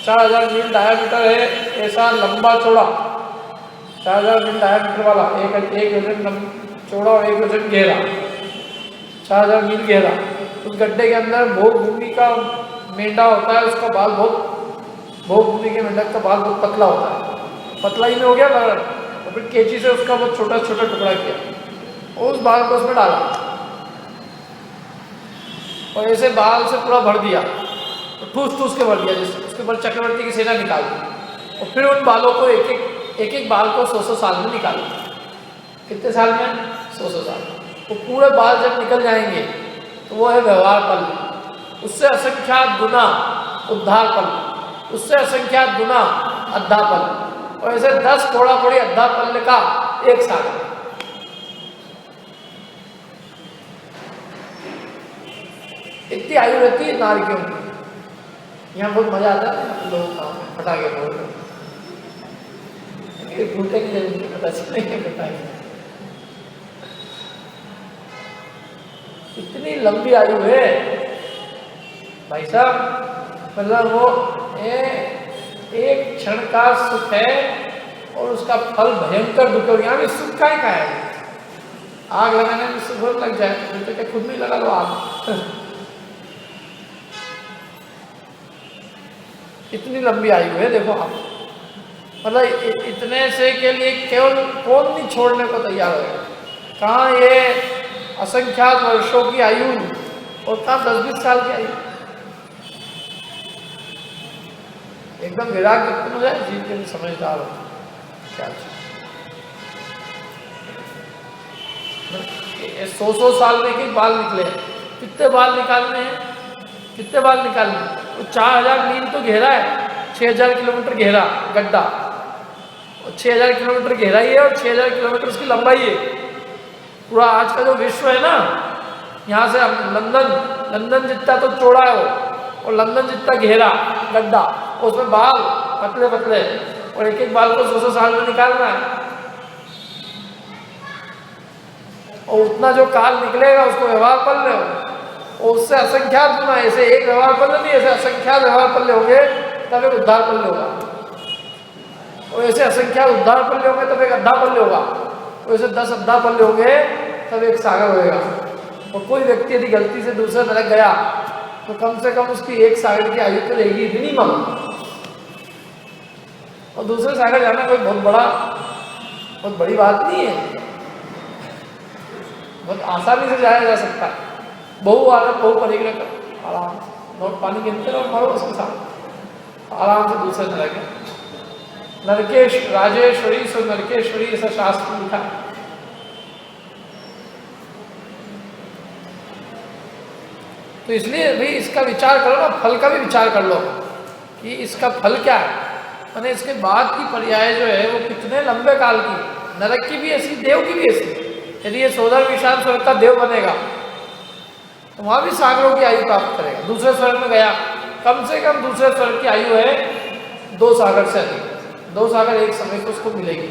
4000 मील डायामीटर है, ऐसा लंबा चौड़ा 4000 मील डायामीटर वाला एक योजन चौड़ा और एक योजन गहरा, 4000 मील गहरा। उस गड्ढे के अंदर भोग भूमि का मेंढा होता है, उसका बाल भोग भूमि के मेंढक का बाल बहुत पतला होता है, पतला ही में हो गया बाल, और फिर कैंची से उसका बहुत छोटा छोटा टुकड़ा किया और उस बाल को उसमें डाला और ऐसे बाल से पूरा भर दिया, तो ठूस के भर दिया, जैसे उसके ऊपर चक्रवर्ती की सेना निकाल दी। और फिर उन बालों को एक बाल को 100 साल में निकाल दिया। कितने साल में? 100 साल। तो पूरे बाल जब निकल जाएंगे तो वो है व्यवहार पल। उससे असंख्यात गुना उद्धार पल, उससे असंख्यात गुना अद्धा पल, और ऐसे 10 कोड़ा कोड़ी अद्धा पल का 1 साल। इतनी आयु रहती है नारियों की। यहाँ बहुत मजा आता है लोग पटाखे फोड़ फूटे के लिए पता चलेंगे पटाखे। इतनी लंबी आयु है भाई साहब, मतलब वो एक क्षण का सुख है और उसका फल भयंकर दुख हो। यहाँ भी सुख का ही का है। आग लगाने में सुख लग जाए तो क्या खुद में लगा लो आग। इतनी लंबी आयु है देखो आप, मतलब इतने से के लिए केवल कौन नहीं छोड़ने को तैयार होगा। कहाँ ये असंख्यात वर्षों की आयु और कहाँ 10-20 साल की आयु। एकदम विराग व्यक्ति हो जाए, जीव के लिए समझदार हो क्या 100 साल में के बाल निकले। कितने बाल निकालने हैं, कितने बाल निकालने हैं? वो 4000 मील तो घेरा है, 6000 किलोमीटर घेरा गड्ढा, 6000 किलोमीटर गहराई है और 6000 किलोमीटर उसकी लंबाई है। पूरा आज का जो विश्व है ना, यहाँ से लंदन जितना तो चौड़ा है वो, और लंदन जितना गहरा गड्ढा, उसमें बाल पतले पतले, और एक एक बाल को 100 साल में निकालना है। और उतना जो काल निकलेगा उसको व्यवहार कर ले, और उससे असंख्यात गुना, ऐसे एक व्यवहार कर ले नहीं, ऐसे असंख्यात व्यवहार कर ले होंगे तब एक उद्धार कर ले होगा, और ऐसे असंख्यात उद्धार कर ले होंगे तब एक अद्धा कर ले होगा, और ऐसे 10 अद्धा कर ले होंगे तब एक सागर होएगा। और कोई व्यक्ति यदि गलती से दूसरा नरक गया तो कम से कम उसकी एक सागर की आयु तो रहेगी मिनिमम। और दूसरे सागर जाना कोई बहुत बड़ी बात नहीं है, बहुत आसानी से जाया जा सकता है। बहु परिग्रह कर आराम, नोट पानी गिनते रहो, मरो उसके साथ आराम से दूसरे नरक है। नरकेश राजेश्वरी सो नरकेश्वरी, ऐसा शास्त्र में लिखा है। तो इसलिए भी इसका विचार करो ना, फल का भी विचार कर लो कि इसका फल क्या है, मैंने इसके बाद की पर्याय जो है वो कितने लंबे काल की। नरक की भी ऐसी, देव की भी ऐसी। यदि ये 14 विशाल स्वर्ग का देव बनेगा तो वहाँ भी सागरों की आयु प्राप्त करेगा। दूसरे स्वर्ग में गया, कम से कम दूसरे स्वर्ग की आयु है 2 सागर से अधिक, 2 सागर एक समय को उसको मिलेगी।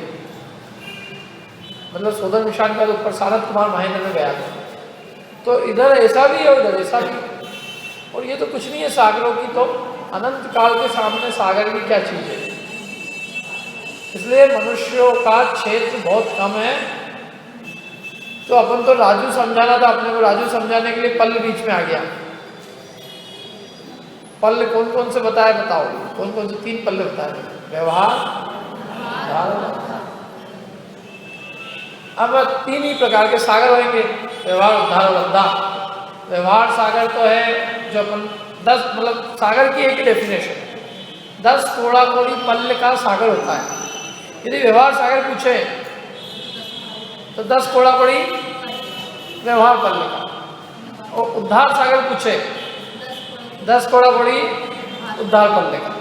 मतलब 14 निशान का ऊपर सारद कुमार महेंद्र में गया था, तो इधर ऐसा भी है और इधर ऐसा भी। और ये तो कुछ नहीं है सागरों की, तो अनंत काल के सामने सागर की क्या चीज़ है। इसलिए मनुष्यों का क्षेत्र बहुत कम है। तो अपन तो राजू समझाना था, अपने को राजू समझाने के लिए पल बीच में आ गया। पल कौन कौन से बताए बताओ, कौन कौन से 3 पल्ले बताए? व्यवहार, धारणा। अब 3 ही प्रकार के सागर होंगे, व्यवहार, उद्धार और अद्धा। व्यवहार सागर तो है जो अपन 10, मतलब सागर की एक डेफिनेशन 10 कोड़ा कोड़ी पल्ले का सागर होता है। यदि व्यवहार सागर पूछे तो 10 कोड़ा कोड़ी व्यवहार पल्ले का, और उद्धार सागर पूछे 10 कोड़ा कोड़ी उद्धार पल्ले का।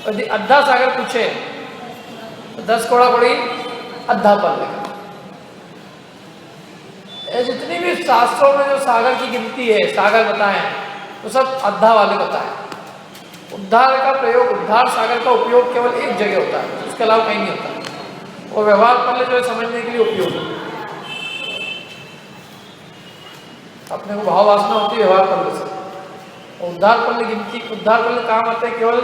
यदि अद्धा सागर पूछे तो 10 कोड़ा कोड़ी अद्धा पल्ले का। जितनी भी शास्त्रों में जो सागर की गिनती है, सागर बताएं, तो सब अद्धा वाले बताएं। उद्धार का प्रयोग, उद्धार सागर का उपयोग केवल एक जगह होता है, उसके अलावा कहीं नहीं होता। और व्यवहार पल्ले जो है समझने के लिए उपयोग है। अपने को भाव वासना होती है व्यवहार पल्ले से। और उद्धार पल्ले गिनती, उद्धार पल्ले काम आते हैं केवल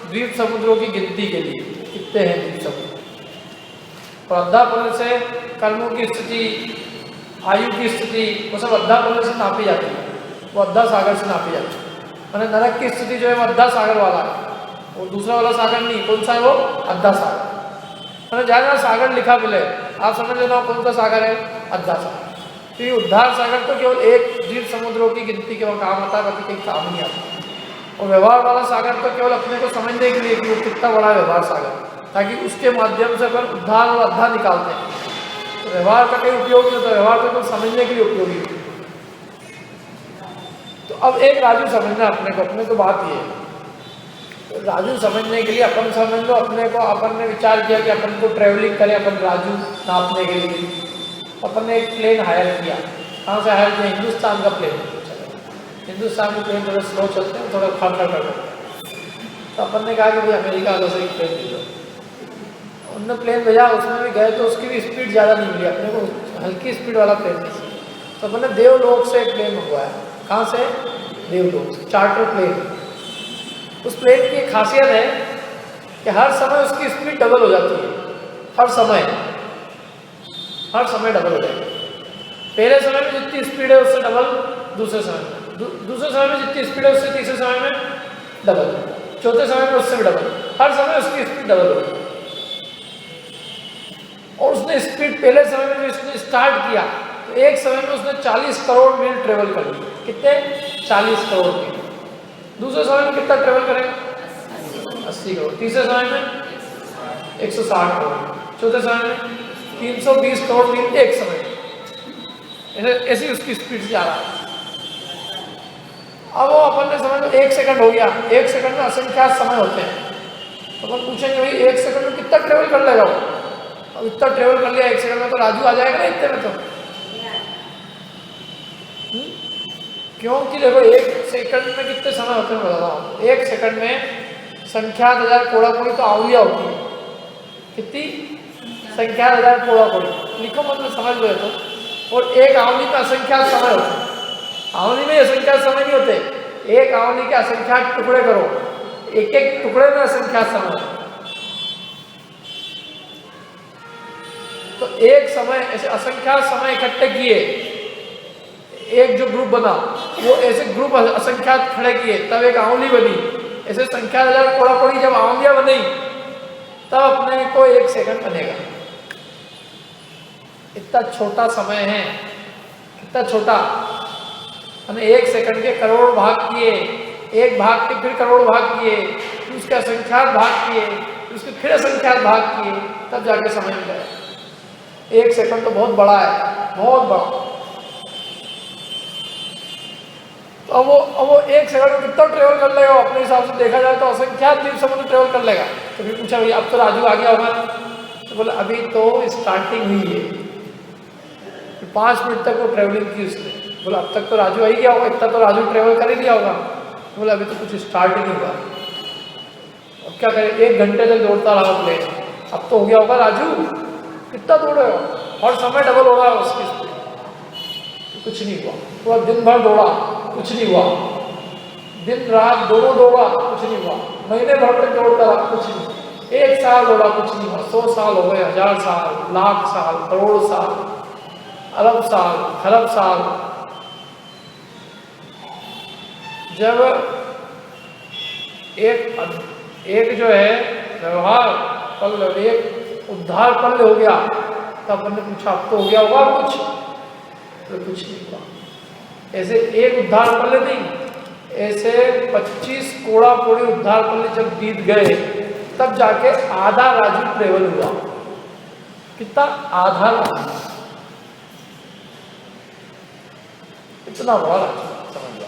द्वीप समुद्रों की गिनती के लिए, कितने हैं द्वीप समुद्र। और अद्धा पल्ले से कर्मों की स्थिति, आयु की स्थिति, वो सब अद्धा पल्ले से नापी जाती है, वो अद्धा सागर से नापी जाती है। मैंने नरक की स्थिति जो है वो अद्धा सागर वाला है, वो दूसरा वाला सागर नहीं। कौन सा है वो? अद्धा सागर। मैंने जहाँ सागर लिखा मिले आप समझ लेना कौन सा सागर है, अद्धा सागर। तो ये उद्धार सागर तो केवल एक द्वीप समुद्रों की गिनती के काम आता है, बाकी कहीं काम नहीं आता। और व्यवहार वाला सागर तो केवल अपने को समझने के लिए कि वो कितना बड़ा व्यवहार सागर, ताकि उसके माध्यम से अपन उद्धार और अद्धा निकालते हैं। तो व्यवहार का कोई उपयोग नहीं होता, व्यवहार को समझने के लिए उपयोगी है। तो अब एक राजू समझना अपने को बात ये है, तो राजू समझने के लिए अपन समझ लो अपने को। अपन ने विचार किया कि अपन को ट्रैवलिंग करें, अपन राजू नापने के लिए अपन ने एक प्लेन हायर किया। कहाँ से हायर किया? हिंदुस्तान का प्लेन। हिंदुस्तान के प्लेन थोड़े स्लो चलते हैं, थोड़ा खड़खड़ करते हैं। तो अपन ने कहा कि भाई अमेरिका वालों से एक प्लेन भेजो। उनने प्लेन भेजा, उसमें भी गए तो उसकी भी स्पीड ज़्यादा नहीं मिली अपने को, हल्की स्पीड वाला प्लेन नहीं। तो अपन ने देवलोक से एक प्लेन मंगवाया। कहाँ से? देवलोक से, चार्टर प्लेन। उस प्लेट की एक खासियत है कि हर समय उसकी स्पीड डबल हो जाती है, हर समय डबल हो जाएगी। पहले समय में जितनी स्पीड है उससे डबल दूसरे समय में, दूसरे समय में जितनी स्पीड है उससे तीसरे समय में डबल, चौथे समय में उससे भी डबल, हर समय उसकी स्पीड डबल होगी। और उसने स्पीड पहले समय में जो इसने स्टार्ट किया तो एक समय में उसने 40 करोड़ मील ट्रेवल कर लिया। कितने? 40 करोड़ मील। दूसरे समय में कितना ट्रेवल करेगा? 80 करोड़। तीसरे समय में 160 करोड़, चौथे समय में 320 करोड़ मील एक समय। ऐसी उसकी स्पीड से जा रहा है। अब वो अपन ने समझ लो 1 सेकंड हो गया, 1 सेकंड में असंख्यात समय होते हैं। तो अपन पूछेंगे भाई 1 सेकंड में कितना ट्रेवल कर लेगा वो? अब इतना ट्रेवल कर लिया 1 सेकंड में तो राजू आ जाएगा ना इतने में तो। क्योंकि देखो 1 सेकंड में कितने समय होते हैं बता रहा हूँ। 1 सेकंड में संख्यात हजार कोड़ा कोड़ी तो आंवलिया होती है। कितनी? संख्यात हजार कोड़ा कोड़ी। लिखो मतलब समझ लो तो। और एक आंवली में असंख्यात समय होते हैं। आंवली में असंख्यात समय नहीं होते। एक आंवली के असंख्यात टुकड़े करो, एक एक टुकड़े में असंख्यात समय। तो एक समय ऐसे असंख्यात समय इकट्ठे किए, एक जो ग्रुप बना वो ऐसे ग्रुप असंख्यात खड़े किए तब एक आंवली बनी। ऐसे संख्या हजार कोड़ा कोड़ी जब आंवलियां बनी तब अपने को 1 सेकंड बनेगा। इतना छोटा समय है, इतना छोटा। हमने 1 सेकंड के करोड़ भाग किए, एक भाग के फिर करोड़ भाग किए, फिर उसके असंख्यात भाग किए, फिर उसके फिर असंख्यात भाग किए, तब जाके समय मिल गया। 1 सेकंड तो बहुत बड़ा है, बहुत बड़ा। तो अब वो 1 सेकंड में कितना ट्रेवल कर लेगा अपने हिसाब से देखा जाए तो असंख्यात द्वीप समूह ट्रेवल कर लेगा। तो फिर पूछा भाई अब तो राजू आ गया होगा? तो बोले अभी तो स्टार्टिंग हुई है। 5 मिनट तक वो ट्रेवलिंग की उसने। बोला अब तक तो राजू आ ही गया होगा, इतना तो राजू ट्रेवल कर ही लिया होगा। तो बोला अभी तो कुछ स्टार्ट ही नहीं हुआ। अब क्या करें? 1 घंटे तक दौड़ता रहा प्लेन, अब तो हो गया होगा राजू। कितना दौड़ेगा? और समय डबल हो रहा है उसकी स्पीड। कुछ नहीं हुआ। पूरा दिन भर दौड़ा, कुछ नहीं हुआ। दिन रात दोनों दौड़ा, कुछ नहीं हुआ। महीने भर तक दौड़ता रहा, कुछ नहीं। 1 साल दौड़ा, कुछ नहीं हुआ। 100 साल हो गए, 1000 साल, लाख साल, करोड़ साल, अरब साल, खरब साल। जब एक जो है व्यवहार पल, एक उद्धार पल हो गया तब अपन ने पूछा अब तो हो गया होगा कुछ? तो कुछ नहीं हुआ। ऐसे एक उद्धार पल्ले नहीं, ऐसे 25 कोड़ा कोड़ी उद्धार पल्ले जब बीत गए तब जाके आधा राजू ट्रेवल हुआ। कितना? आधा राजू। इतना बड़ा राजू, समझ लो।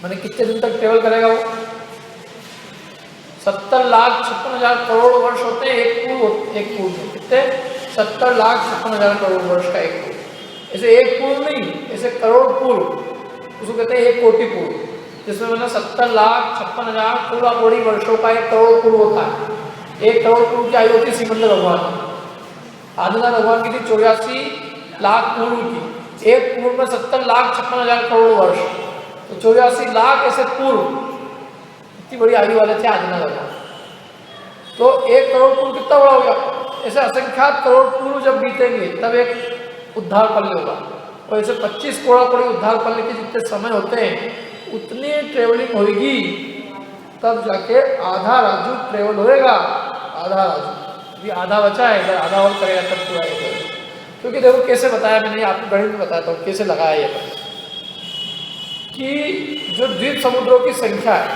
मैंने कितने दिन तक ट्रेवल करेगा वो? 70,56,000 करोड़ वर्ष होते हैं एक पूर्व में। कितने? 70,56,000 करोड़ वर्ष का एक पूर्व। ऐसे एक पूर्व नहीं, ऐसे करोड़ पूर्व, उसको कहते हैं 1 कोटि पूर्व, जिसमें मतलब 70,56,000 कोड़ा कोड़ी वर्षों का एक करोड़ पूर्व होता है। 1 करोड़ पूर्व की आयु होती है सिकंदर भगवान। आदिनाथ भगवान की थी 84 लाख पूर्व की। एक पूर्व में 70,56,000 करोड़ वर्ष, तो 84 लाख ऐसे पूर्व। इतनी बड़ी आयु वाले थे आदिनाथ भगवान। तो 1 करोड़ पूर्व कितना बड़ा हो गया? ऐसे असंख्यात करोड़ पूर्व जब बीतेंगे तब एक उद्धार पल्ले होगा। और ऐसे 25 कोड़ा कोड़ी उद्धार पल्ले के जितने समय होते हैं उतनी ट्रेवलिंग होगी तब जाके आधा राजू ट्रेवल होएगा। आधा राजू, अभी आधा बचा है, इधर आधा और करेगा तब पूरा एक। क्योंकि देखो कैसे बताया मैंने, आपको गणित में बताया था कैसे लगाया ये पर, कि जो द्वीप समुद्रों की संख्या है,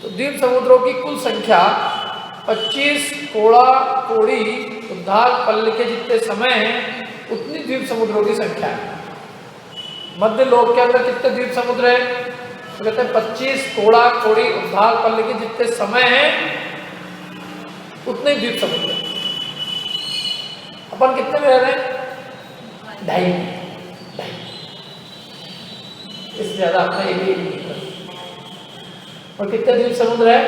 तो द्वीप समुद्रों की कुल संख्या 25 कोड़ा कोड़ी उद्धार पल्ले के जितने समय हैं उतनी द्वीप समुद्रों की संख्या है। मध्य लोक के अंदर कितने द्वीप समुद्र है? तो कहते हैं 25 कोड़ा कोड़ी उद्धार पल्ले के जितने समय हैं उतने द्वीप समुद्र। अपन कितने में रह रहे हैं? 2.5। इससे ज्यादा अपना एक नहीं कर। और कितने द्वीप समुद्र है?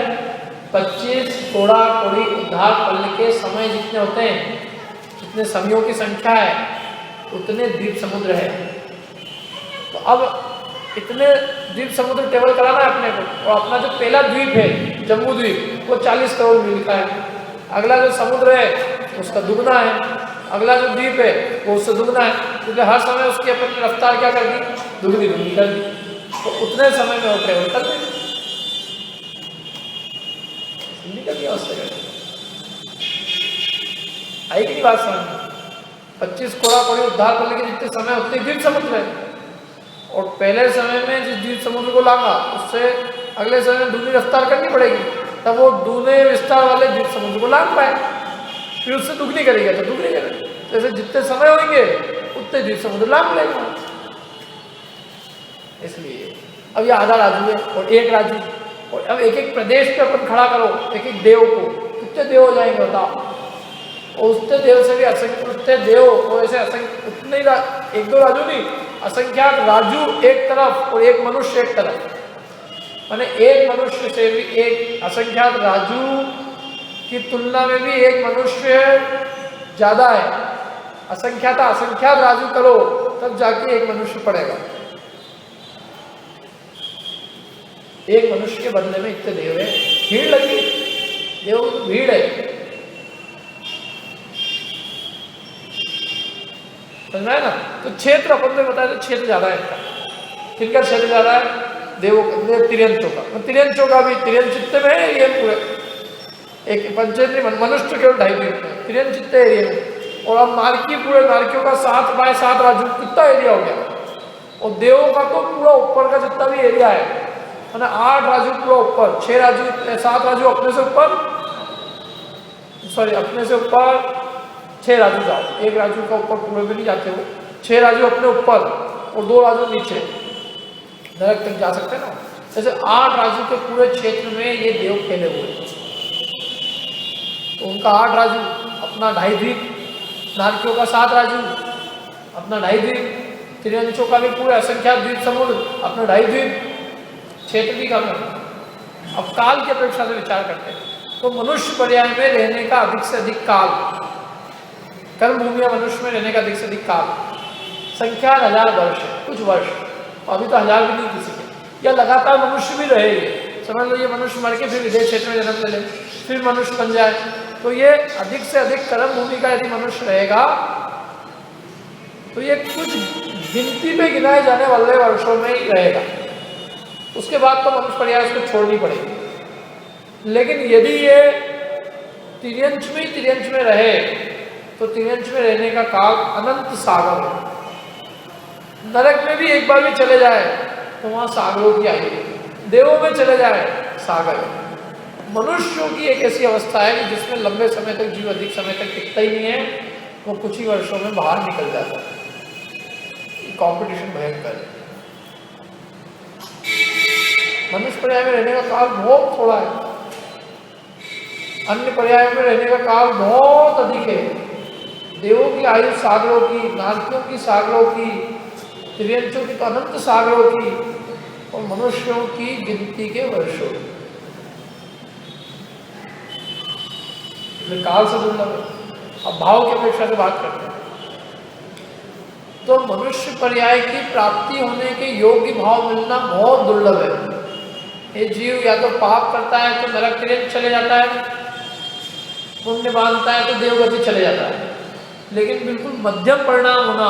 25 कोड़ा कोड़ी उद्धार पल्ले के समय जितने होते हैं, जितने समयों की संख्या है उतने द्वीप समुद्र है। तो अब इतने द्वीप समुद्र ट्रेवल कराना है अपने को। और अपना जो पहला द्वीप है जम्बू द्वीप वो 40 करोड़ मील का है। अगला जो समुद्र है उसका दुगना है, अगला जो द्वीप है वो उससे दुगना है, क्योंकि हर समय उसकी अपनी रफ्तार क्या कर दी, दुगनी दुगनी कर दी। तो उतने समय में वो ट्रेवल कर देंगे। आई कि नहीं बात समझ? 25 कोड़ा कोड़ी उद्धार करने के जितने समय उतने द्वीप समुद्र है। और पहले समय में जिस द्वीप समुद्र को लांगा उससे अगले समय में दूनी रफ्तार करनी पड़ेगी, तब वो दूने विस्तार वाले द्वीप समुद्र को लांग पाए। फिर उससे दुगनी करेगा तो दुगनी करेगा, जैसे जितने समय होंगे उतने द्वीप समुद्र लांग लेगा। इसलिए अब ये आधा राजू है और एक राजू, और अब एक एक प्रदेश पे अपन खड़ा करो एक एक देव को, कितने देव हो जाएंगे बताओ। और उतने देव से भी असंख्य उतने देव, और ऐसे असंख्य उतने ही एक दो राजू नहीं, असंख्यात राजू एक तरफ और एक मनुष्य एक तरफ। माने एक मनुष्य से भी एक असंख्यात राजू की तुलना में भी एक मनुष्य ज्यादा है। असंख्यात राजू करो तब जाके एक मनुष्य पड़ेगा। एक मनुष्य के बदले में इतने देव है, भीड़ लगी, देवों की भीड़ है। समझ में ना? तो क्षेत्र अपन ने बताया तो क्षेत्र ज्यादा है इसका। किनका क्षेत्र ज्यादा है? देव तिरंचों का। तिरंचों का भी तिरंच चित्ते में है ये पूरे एक पंचेंद्री मनुष्य केवल 2.5 में तिरंच चित्ते एरिया में। और अब नारकी पूरे नारकियों का 7 बाय 7 राजू कितना एरिया हो गया। और देवों का तो पूरा ऊपर का जितना भी एरिया है, मैंने 8 राजू पूरा ऊपर, 6 राजू 7 राजू अपने से ऊपर, सॉरी अपने से ऊपर 6 राजू जाओ, एक राजू का ऊपर पूरे में नहीं जाते हो, 6 राजू अपने ऊपर और 2 राजू नीचे नरक तक जा सकते हैं ना। जैसे 8 राजू के पूरे क्षेत्र में ये देव फैले हुए हैं। तो उनका 8 राजू, अपना 2.5 द्वीप, नारकियों का 7 राजू, अपना 2.5 द्वीप, तिरंचों का भी पूरे असंख्यात द्वीप समुद्र, अपना 2.5 द्वीप, क्षेत्र भी कम है। अब काल की अपेक्षा से विचार करते हैं तो मनुष्य पर्याय में रहने का अधिक से अधिक काल, कर्म भूमि या मनुष्य में रहने का अधिक से अधिक काल संख्या 1000 वर्ष है, कुछ वर्ष, अभी तो 1000 भी नहीं किसी के, या लगातार मनुष्य भी रहेंगे। समझ लो ये मनुष्य मर के फिर विदेश क्षेत्र में जन्म ले ले, फिर मनुष्य बन जाए, तो ये अधिक से अधिक कर्म भूमि का यदि मनुष्य रहेगा तो ये कुछ गिनती में गिनाए जाने वाले वर्षों में ही रहेगा। उसके बाद तो मनुष्य पर्याय उसको छोड़नी पड़ेगी। लेकिन यदि ये तिर्यंच में रहे तो तिर्यंच में रहने का काल अनंत सागर है। नरक में भी एक बार भी चले जाए तो वहां सागरों की आयु, देवों में चले जाए सागर। मनुष्यों की एक ऐसी अवस्था है कि जिसमें लंबे समय तक जीव अधिक समय तक टिकता ही नहीं है, वो कुछ ही वर्षों में बाहर निकल जाता है। कॉम्पिटिशन भयंकर है। मनुष्य पर्याय में रहने का काल बहुत थोड़ा है, अन्य पर्याय में रहने का काल बहुत अधिक है। देवों की आयु सागरों की, नारकियों की सागरों की, तिर्यंचों की तो अनंत सागरों की, और मनुष्यों की गिनती के वर्षों। काल से दुर्लभ है। अब भाव की अपेक्षा से बात करते हैं तो मनुष्य पर्याय की प्राप्ति होने के योग्य भाव मिलना बहुत दुर्लभ है। ये जीव या तो पाप करता है तो नरक तिर्यंच चले जाता है, पुण्य बांधता है तो देवगति चले जाता है। लेकिन बिल्कुल मध्यम परिणाम होना,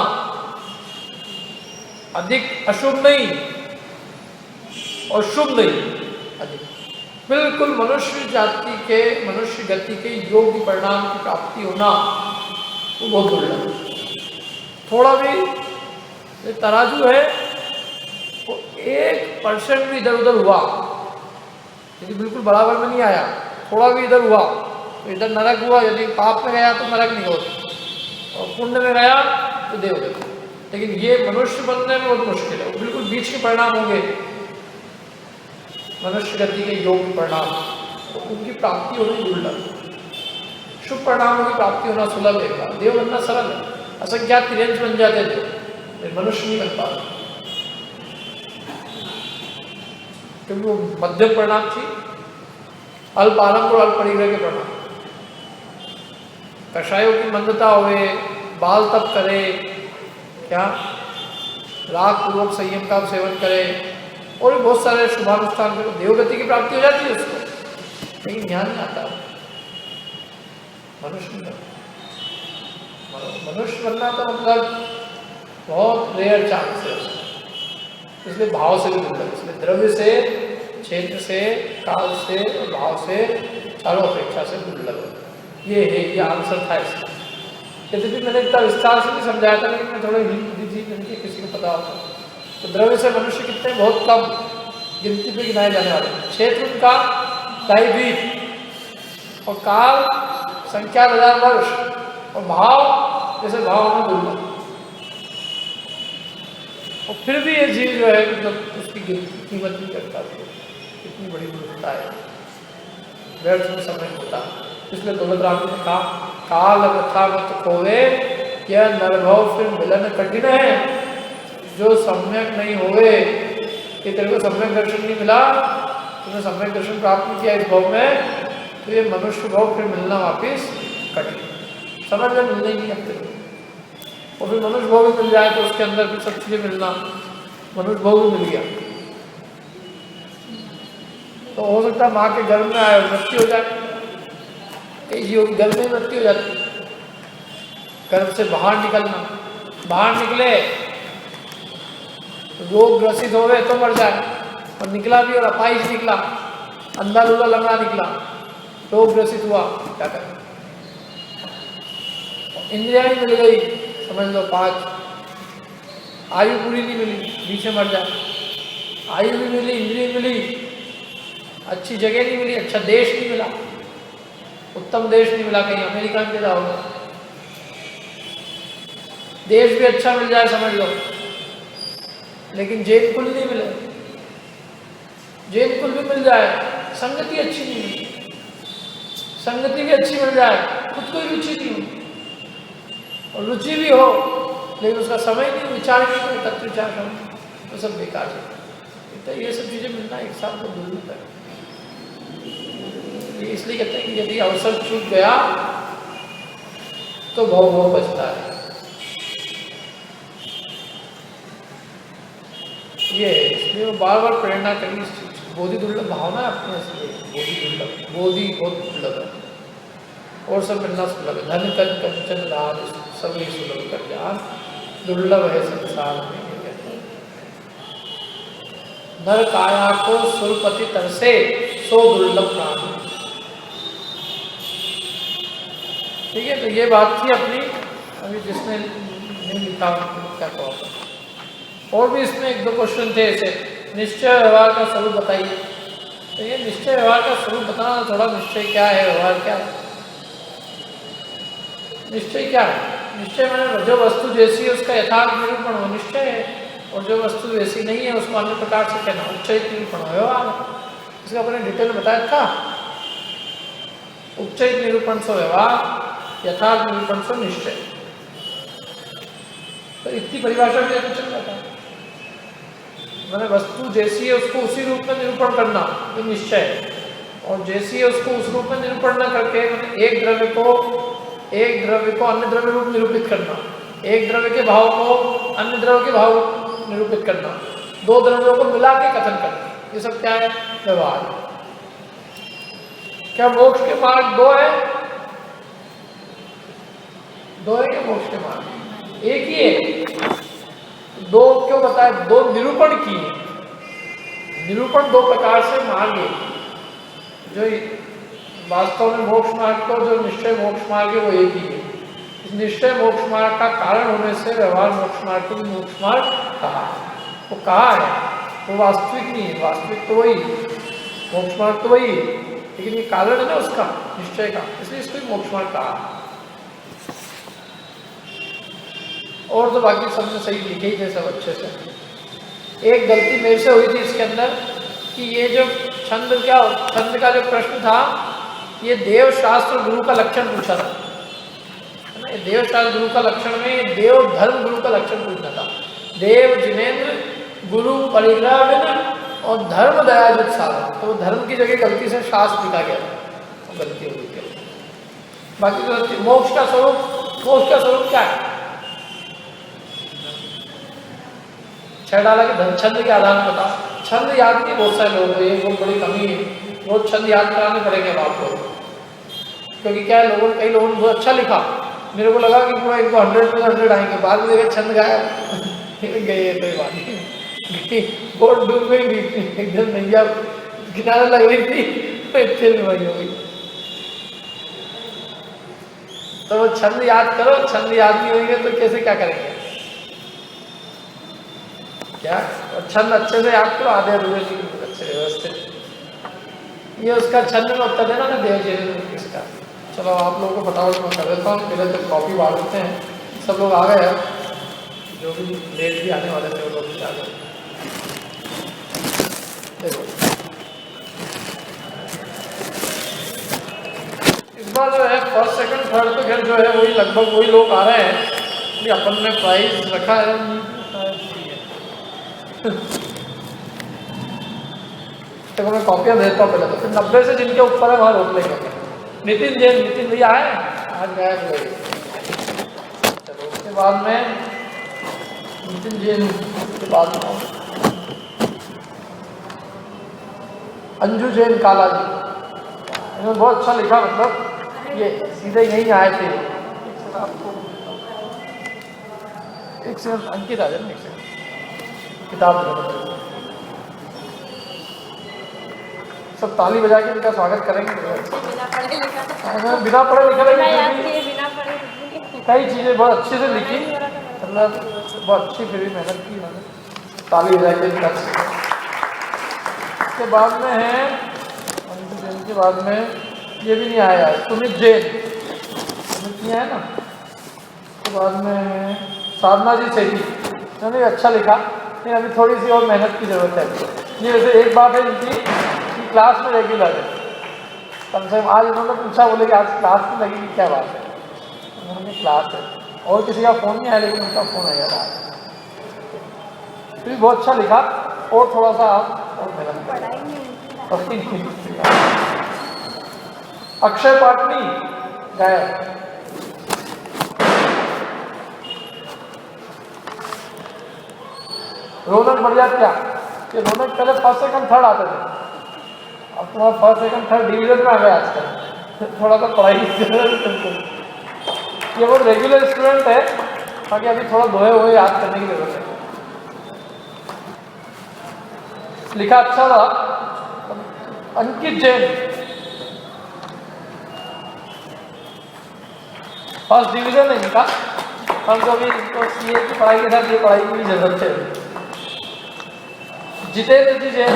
अधिक अशुभ नहीं और शुभ नहीं, अधिक बिल्कुल मनुष्य जाति के, मनुष्य गति के योग्य परिणाम की प्राप्ति होना वो बहुत दुर्लभ है। थोड़ा भी तराजू है वो 1% भी इधर उधर हुआ, यदि बिल्कुल बराबर में नहीं आया, थोड़ा भी इधर हुआ तो इधर नरक हुआ, यदि पाप में गया तो नरक नहीं होता, और पुण्य में गया तो देवगति। लेकिन ये मनुष्य बनने में बहुत मुश्किल है। बिल्कुल बीच के परिणाम होंगे मनुष्य गति के योग्य परिणाम, तो उनकी प्राप्ति होनी दुर्लभ। शुभ परिणामों की प्राप्ति होना सुलभ है। देव बनना सरल है, असंख्यात तिर्यंच बन जाते थे, मनुष्य नहीं बन पाते क्योंकि वो मध्यम परिणाम थी, अल्प आरंभ और अल्प परिग्रह के परिणाम। कषायों की मंदता हुए, बाल तप करे, क्या राग पूर्वक संयम का सेवन करे और भी बहुत सारे शुभानुष्ठान करे, देवगति की प्राप्ति हो जाती है उसको। लेकिन ध्यान नहीं आता, मनुष्य नहीं, मनुष्य बनना तो मतलब बहुत रेयर चांस है, इसलिए भाव से भी दुर्लभ। इसलिए द्रव्य से, क्षेत्र से, काल से और भाव से चारों अपेक्षा से दुर्लभ है। ये है, ये आंसर था इसका। यद्यपि मैंने इतना विस्तार से नहीं समझाया था, लेकिन मैं थोड़ा हिंट दी थी क्योंकि किसी को पता होता। तो द्रव्य से मनुष्य कितने, बहुत कम, गिनती पे गिनाए जाने वाले। क्षेत्र उनका 2.5 और काल संख्या 1000 वर्ष और भाव जैसे भाव में दुर्लभ। और फिर भी ये जीव जो है मतलब उसकी कीमत नहीं करता, इतनी बड़ी मूर्खता है, व्यर्थ में समय होता। इसलिए दौलत राम ने कहा काल कथा मत खोवे, यह नरभव फिर मिलन कठिन है। जो सम्यक नहीं होवे, कि तेरे को सम्यक दर्शन नहीं मिला, तुमने सम्यक दर्शन प्राप्त नहीं किया इस भाव में, तो ये मनुष्य भाव फिर मिलना वापिस कठिन, समझ में मिलने ही नहीं अब तेरे को। और फिर मनुष्य भाव भी मिल जाए तो उसके अंदर भी सब चीजें मिलना, मनुष्य भाव भी मिल गया तो हो सकता है माँ के गर्भ में आए मृत्यु हो जाए, कई जीवों की गर्भ में मृत्यु हो जाती है। गर्भ से बाहर निकलना, बाहर निकले रोग ग्रसित हो गए तो मर जाए, और निकला भी और अपाहिज निकला, अंधा लूला लंगड़ा निकला, रोग ग्रसित हुआ, क्या करें। इंद्रिया नहीं मिल गई, समझ लो 5, आयु पूरी नहीं मिली, बीच में मर जाए। आयु भी मिली, इंद्रिय मिली, अच्छी जगह नहीं मिली, अच्छा देश नहीं मिला, उत्तम देश नहीं मिला, कहीं अमेरिका में पैदा होगा। देश भी अच्छा मिल जाए समझ लो, लेकिन जैन कुल नहीं मिले, जैन कुल भी मिल जाए, संगति अच्छी नहीं मिली, संगति भी अच्छी मिल जाए, खुद कोई रुचि नहीं हो, और रुचि भी हो लेकिन उसका समय नहीं, विचार नहीं करे, तत्व विचार करना, तो सब बेकार है। तो ये सब चीजें मिलना एक साथ तो दुर्लभ है। इसलिए कहते हैं कि यदि अवसर छूट गया तो भव भव बचता है। ये इसलिए वो बार बार प्रेरणा करी इस चीज। बोधि दुर्लभ भावना है अपने से, बोधि दुर्लभ, बोधि बहुत दुर्लभ है और सब मिलना सुलभ है। धन कन कंचन लाभ सब ही सुलभ कर ज्ञान, दुर्लभ है संसार में। नर काया को सुरपति तरसे, सो दुर्लभ प्राणी। ठीक है, तो ये बात थी अपनी। अभी जिसने नहीं लिखा क्या कहो। और भी इसमें 1-2 क्वेश्चन थे ऐसे, निश्चय व्यवहार का स्वरूप बताइए। तो ये निश्चय व्यवहार का स्वरूप बताना थोड़ा, निश्चय क्या है, व्यवहार क्या है। निश्चय क्या है? निश्चय मैंने जो वस्तु जैसी है उसका यथार्थ निरूपण हो निश्चय है, और जो वस्तु वैसी नहीं है उसको अन्य प्रकार से कहना उपचयित निरूपण हो व्यवहार। इसका अपने डिटेल में बताया था। उपचयित निरूपण से व्यवहार, यथार्थ निरूपण से निश्चय। तो इतनी परिभाषा भी तो चल जाता है। मैंने वस्तु जैसी है उसको उसी रूप में निरूपण करना, ये निश्चय है। और जैसी है उसको उस रूप में निरूपण न करके एक द्रव्य को अन्य द्रव्य रूप निरूपित करना, एक द्रव्य के भाव को अन्य द्रव्य के भाव निरूपित करना, 2 द्रव्यों को मिला के कथन करना, ये सब क्या है? व्यवहार। क्या मोक्ष के मार्ग 2 है? 2 है क्या मोक्ष के मार्ग? एक ही है। 2 क्यों बताया? 2 निरूपण की है। निरूपण 2 प्रकार से मार्ग है। जो वास्तव में मोक्ष मार्ग को, जो निश्चय मोक्ष मार्ग है, वो एक ही है। इस निश्चय मोक्ष मार्ग का कारण होने से व्यवहार मोक्ष मार्ग को भी मोक्ष मार्ग कहा है। वो कहा है, वो वास्तविक नहीं है। वास्तविक तो वही, मोक्ष मार्ग तो वही, लेकिन ये कारण है ना उसका, निश्चय का, इसलिए इसको मोक्ष मार्ग कहा। और तो बाकी सबने सही लिखे ही थे, सब अच्छे से। एक गलती मेरे से हुई थी इसके अंदर कि ये जो छंद का जो प्रश्न था, ये देव शास्त्र गुरु का लक्षण पूछा था, है ना। देव शास्त्र गुरु का लक्षण में देव धर्म गुरु का लक्षण पूछना था। देव जिनेन्द्र गुरु परिग्रह और धर्म दयाजुत साधन, तो धर्म की जगह गलती से शास्त्र लिखा गया था, गलती हो गई। बाकी तो मोक्ष का स्वरूप क्या है? 6 डाला कि धन छंद के आधार पर बता। छंद याद नहीं बहुत सारे लोगों को, ये बहुत बड़ी कमी है। बहुत छंद याद कराने पड़ेंगे अब आपको, क्योंकि क्या है लोगों कई लोगों ने बहुत अच्छा लिखा, मेरे को लगा कि पूरा इनको 100 आएंगे, बाद में देखा छंद गाया गए कोई बात नहीं, बहुत डूब गई एकदम नैया किनारे लग रही थी तो इतने में वही हो गई। तो वो छंद याद करो, छंद याद नहीं होंगे तो कैसे क्या करेंगे क्या? और छंद अच्छे से याद करो, आधे अधूरे अच्छे व्यवस्थित। ये उसका छंद में उत्तर देना ना देव किसका। चलो आप लोगों को फटाफट मैं कर देता हूँ, पहले तो कॉपी बांट देते हैं। सब लोग आ गए हैं, जो भी लेट भी आने वाले थे वो लोग भी आ गए। इस बार जो है फर्स्ट सेकंड थर्ड तो खैर जो है वही लगभग वही लोग आ रहे हैं, कि अपन ने प्राइस रखा है तो मैं कॉपियाँ भेजता हूँ पहले, तो फिर 90 से जिनके ऊपर है वहाँ रोक लेंगे। नितिन जैन, नितिन भैया आए आज गया चलो, उसके बाद में नितिन जैन के बाद में अंजू जैन काला जी, इन्होंने बहुत अच्छा लिखा, मतलब ये सीधे यहीं आए थे। एक सेकंड अंकित आ जाए, एक सेकंड किताब सब ताली बजा के इनका स्वागत करेंगे। बिना पढ़े लिखे कई चीज़ें बहुत अच्छे से लिखी, मतलब बहुत अच्छी फिर भी मेहनत की मैंने, ताली बजा के इनका। इसके बाद में है के बाद में ये भी नहीं आया सुमित जैन, सुमित नहीं आया ना। उसके बाद में साधना जी सेठी, उन्होंने अच्छा लिखा, लेकिन अभी थोड़ी सी और मेहनत की ज़रूरत है। ये वैसे एक बात है इनकी क्लास में रेगुलर है, कम से कम आज उन्होंने पूछा, बोले कि आज क्लास में लगेगी, क्या बात है, उन्होंने क्लास है। और किसी का फ़ोन नहीं आया, लेकिन उनका फ़ोन आया था। फिर बहुत अच्छा लिखा, और थोड़ा सा आप और मेहनत करें। अक्षय पाटनी गायक, रौनक बढ़िया क्या कि रौनक पहले फर्स्ट सेकंड थर्ड आते थे, अब तुम्हारा फर्स्ट सेकंड थर्ड डिवीजन में आ गया आजकल, थोड़ा सा पढ़ाई ये वो रेगुलर स्टूडेंट है, बाकी अभी थोड़ा दोहे हुए याद करने की जरूरत है। लिखा अच्छा था। अंकित जैन फर्स्ट डिवीजन है इनका, हम जो भी इनको सीए की पढ़ाई के साथ ये पढ़ाई की जरूरत है। जितेंद्र जी जैन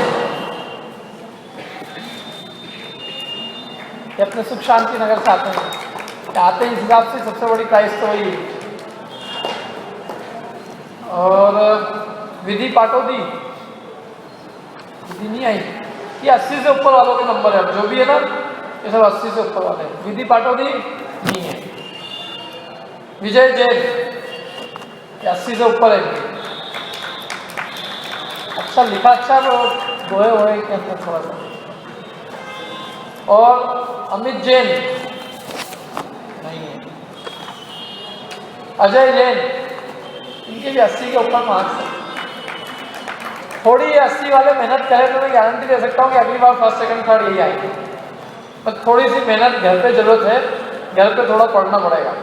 अपने सुख शांति नगर से आते हैं इस हिसाब से सबसे बड़ी प्राइस तो वही। और विधि पाटोदी, विधि नहीं आई, ये 80 से ऊपर वालों के नंबर है, जो भी है ना ये सब 80 से ऊपर वाले हैं। विधि पाटोदी नहीं है। विजय जैन 80 से ऊपर है, अच्छा लिखा, अच्छा दोहे होए के अंदर थोड़ा सा। और अमित जैन नहीं है। अजय जैन, इनके भी 80 के ऊपर मार्क्स है। थोड़ी 80 वाले मेहनत करें तो मैं गारंटी दे सकता हूँ कि अगली बार फर्स्ट सेकंड थर्ड यही आएगी, पर थोड़ी सी मेहनत घर पे जरूरत है, घर पे थोड़ा पढ़ना पड़ेगा।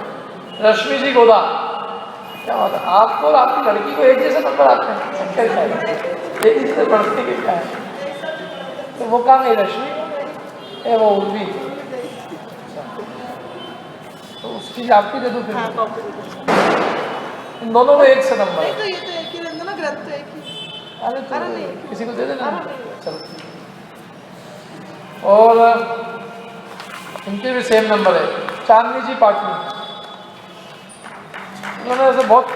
रश्मि जी गोदा, क्या बात है, आपको और आपकी लड़की को एक जैसे नंबर आते हैं, एक जैसे पढ़ते के क्या है, तो वो कहाँ गई रश्मि, है वो उर्वी, तो उसकी आपकी दे दूँ फिर। इन दोनों में एक से नंबर है। अरे तो किसी को दे देना, चलो। और इनके भी सेम नंबर है। चांदनी जी पाटनी, उन्होंने ऐसे बहुत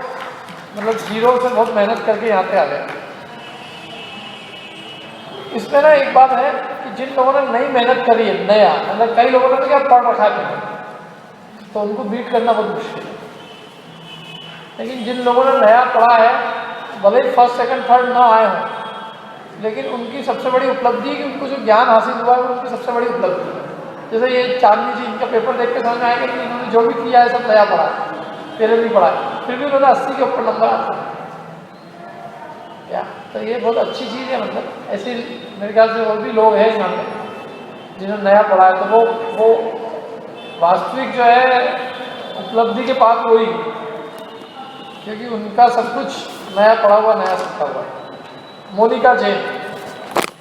मतलब जीरो से बहुत मेहनत करके यहाँ पे आ गए। इसमें ना एक बात है कि जिन लोगों ने नई मेहनत करी है, नया मतलब कई लोगों ने तो क्या पढ़ रखा है, तो उनको बीट करना बहुत मुश्किल है। लेकिन जिन लोगों ने नया पढ़ा है, भले ही फर्स्ट सेकंड थर्ड ना आए हों, लेकिन उनकी सबसे बड़ी उपलब्धि कि उनको जो ज्ञान हासिल हुआ है, उनकी सबसे बड़ी उपलब्धि है। जैसे ये चांदनी जी, इनका पेपर देख के समझ में आएगा कि इन्होंने जो भी किया है सब नया पढ़ा है, पहले नहीं पढ़ा है, फिर भी उन्होंने 80 के ऊपर नंबर आते हैं। क्या तो ये बहुत अच्छी चीज़ है। मतलब ऐसी मेरे ख्याल से और भी लोग हैं यहाँ पे जिन्होंने नया पढ़ा है, तो वो वास्तविक जो है उपलब्धि के पास वही, क्योंकि उनका सब कुछ नया पढ़ा हुआ, नया सीखा हुआ है। मोनिका जैन,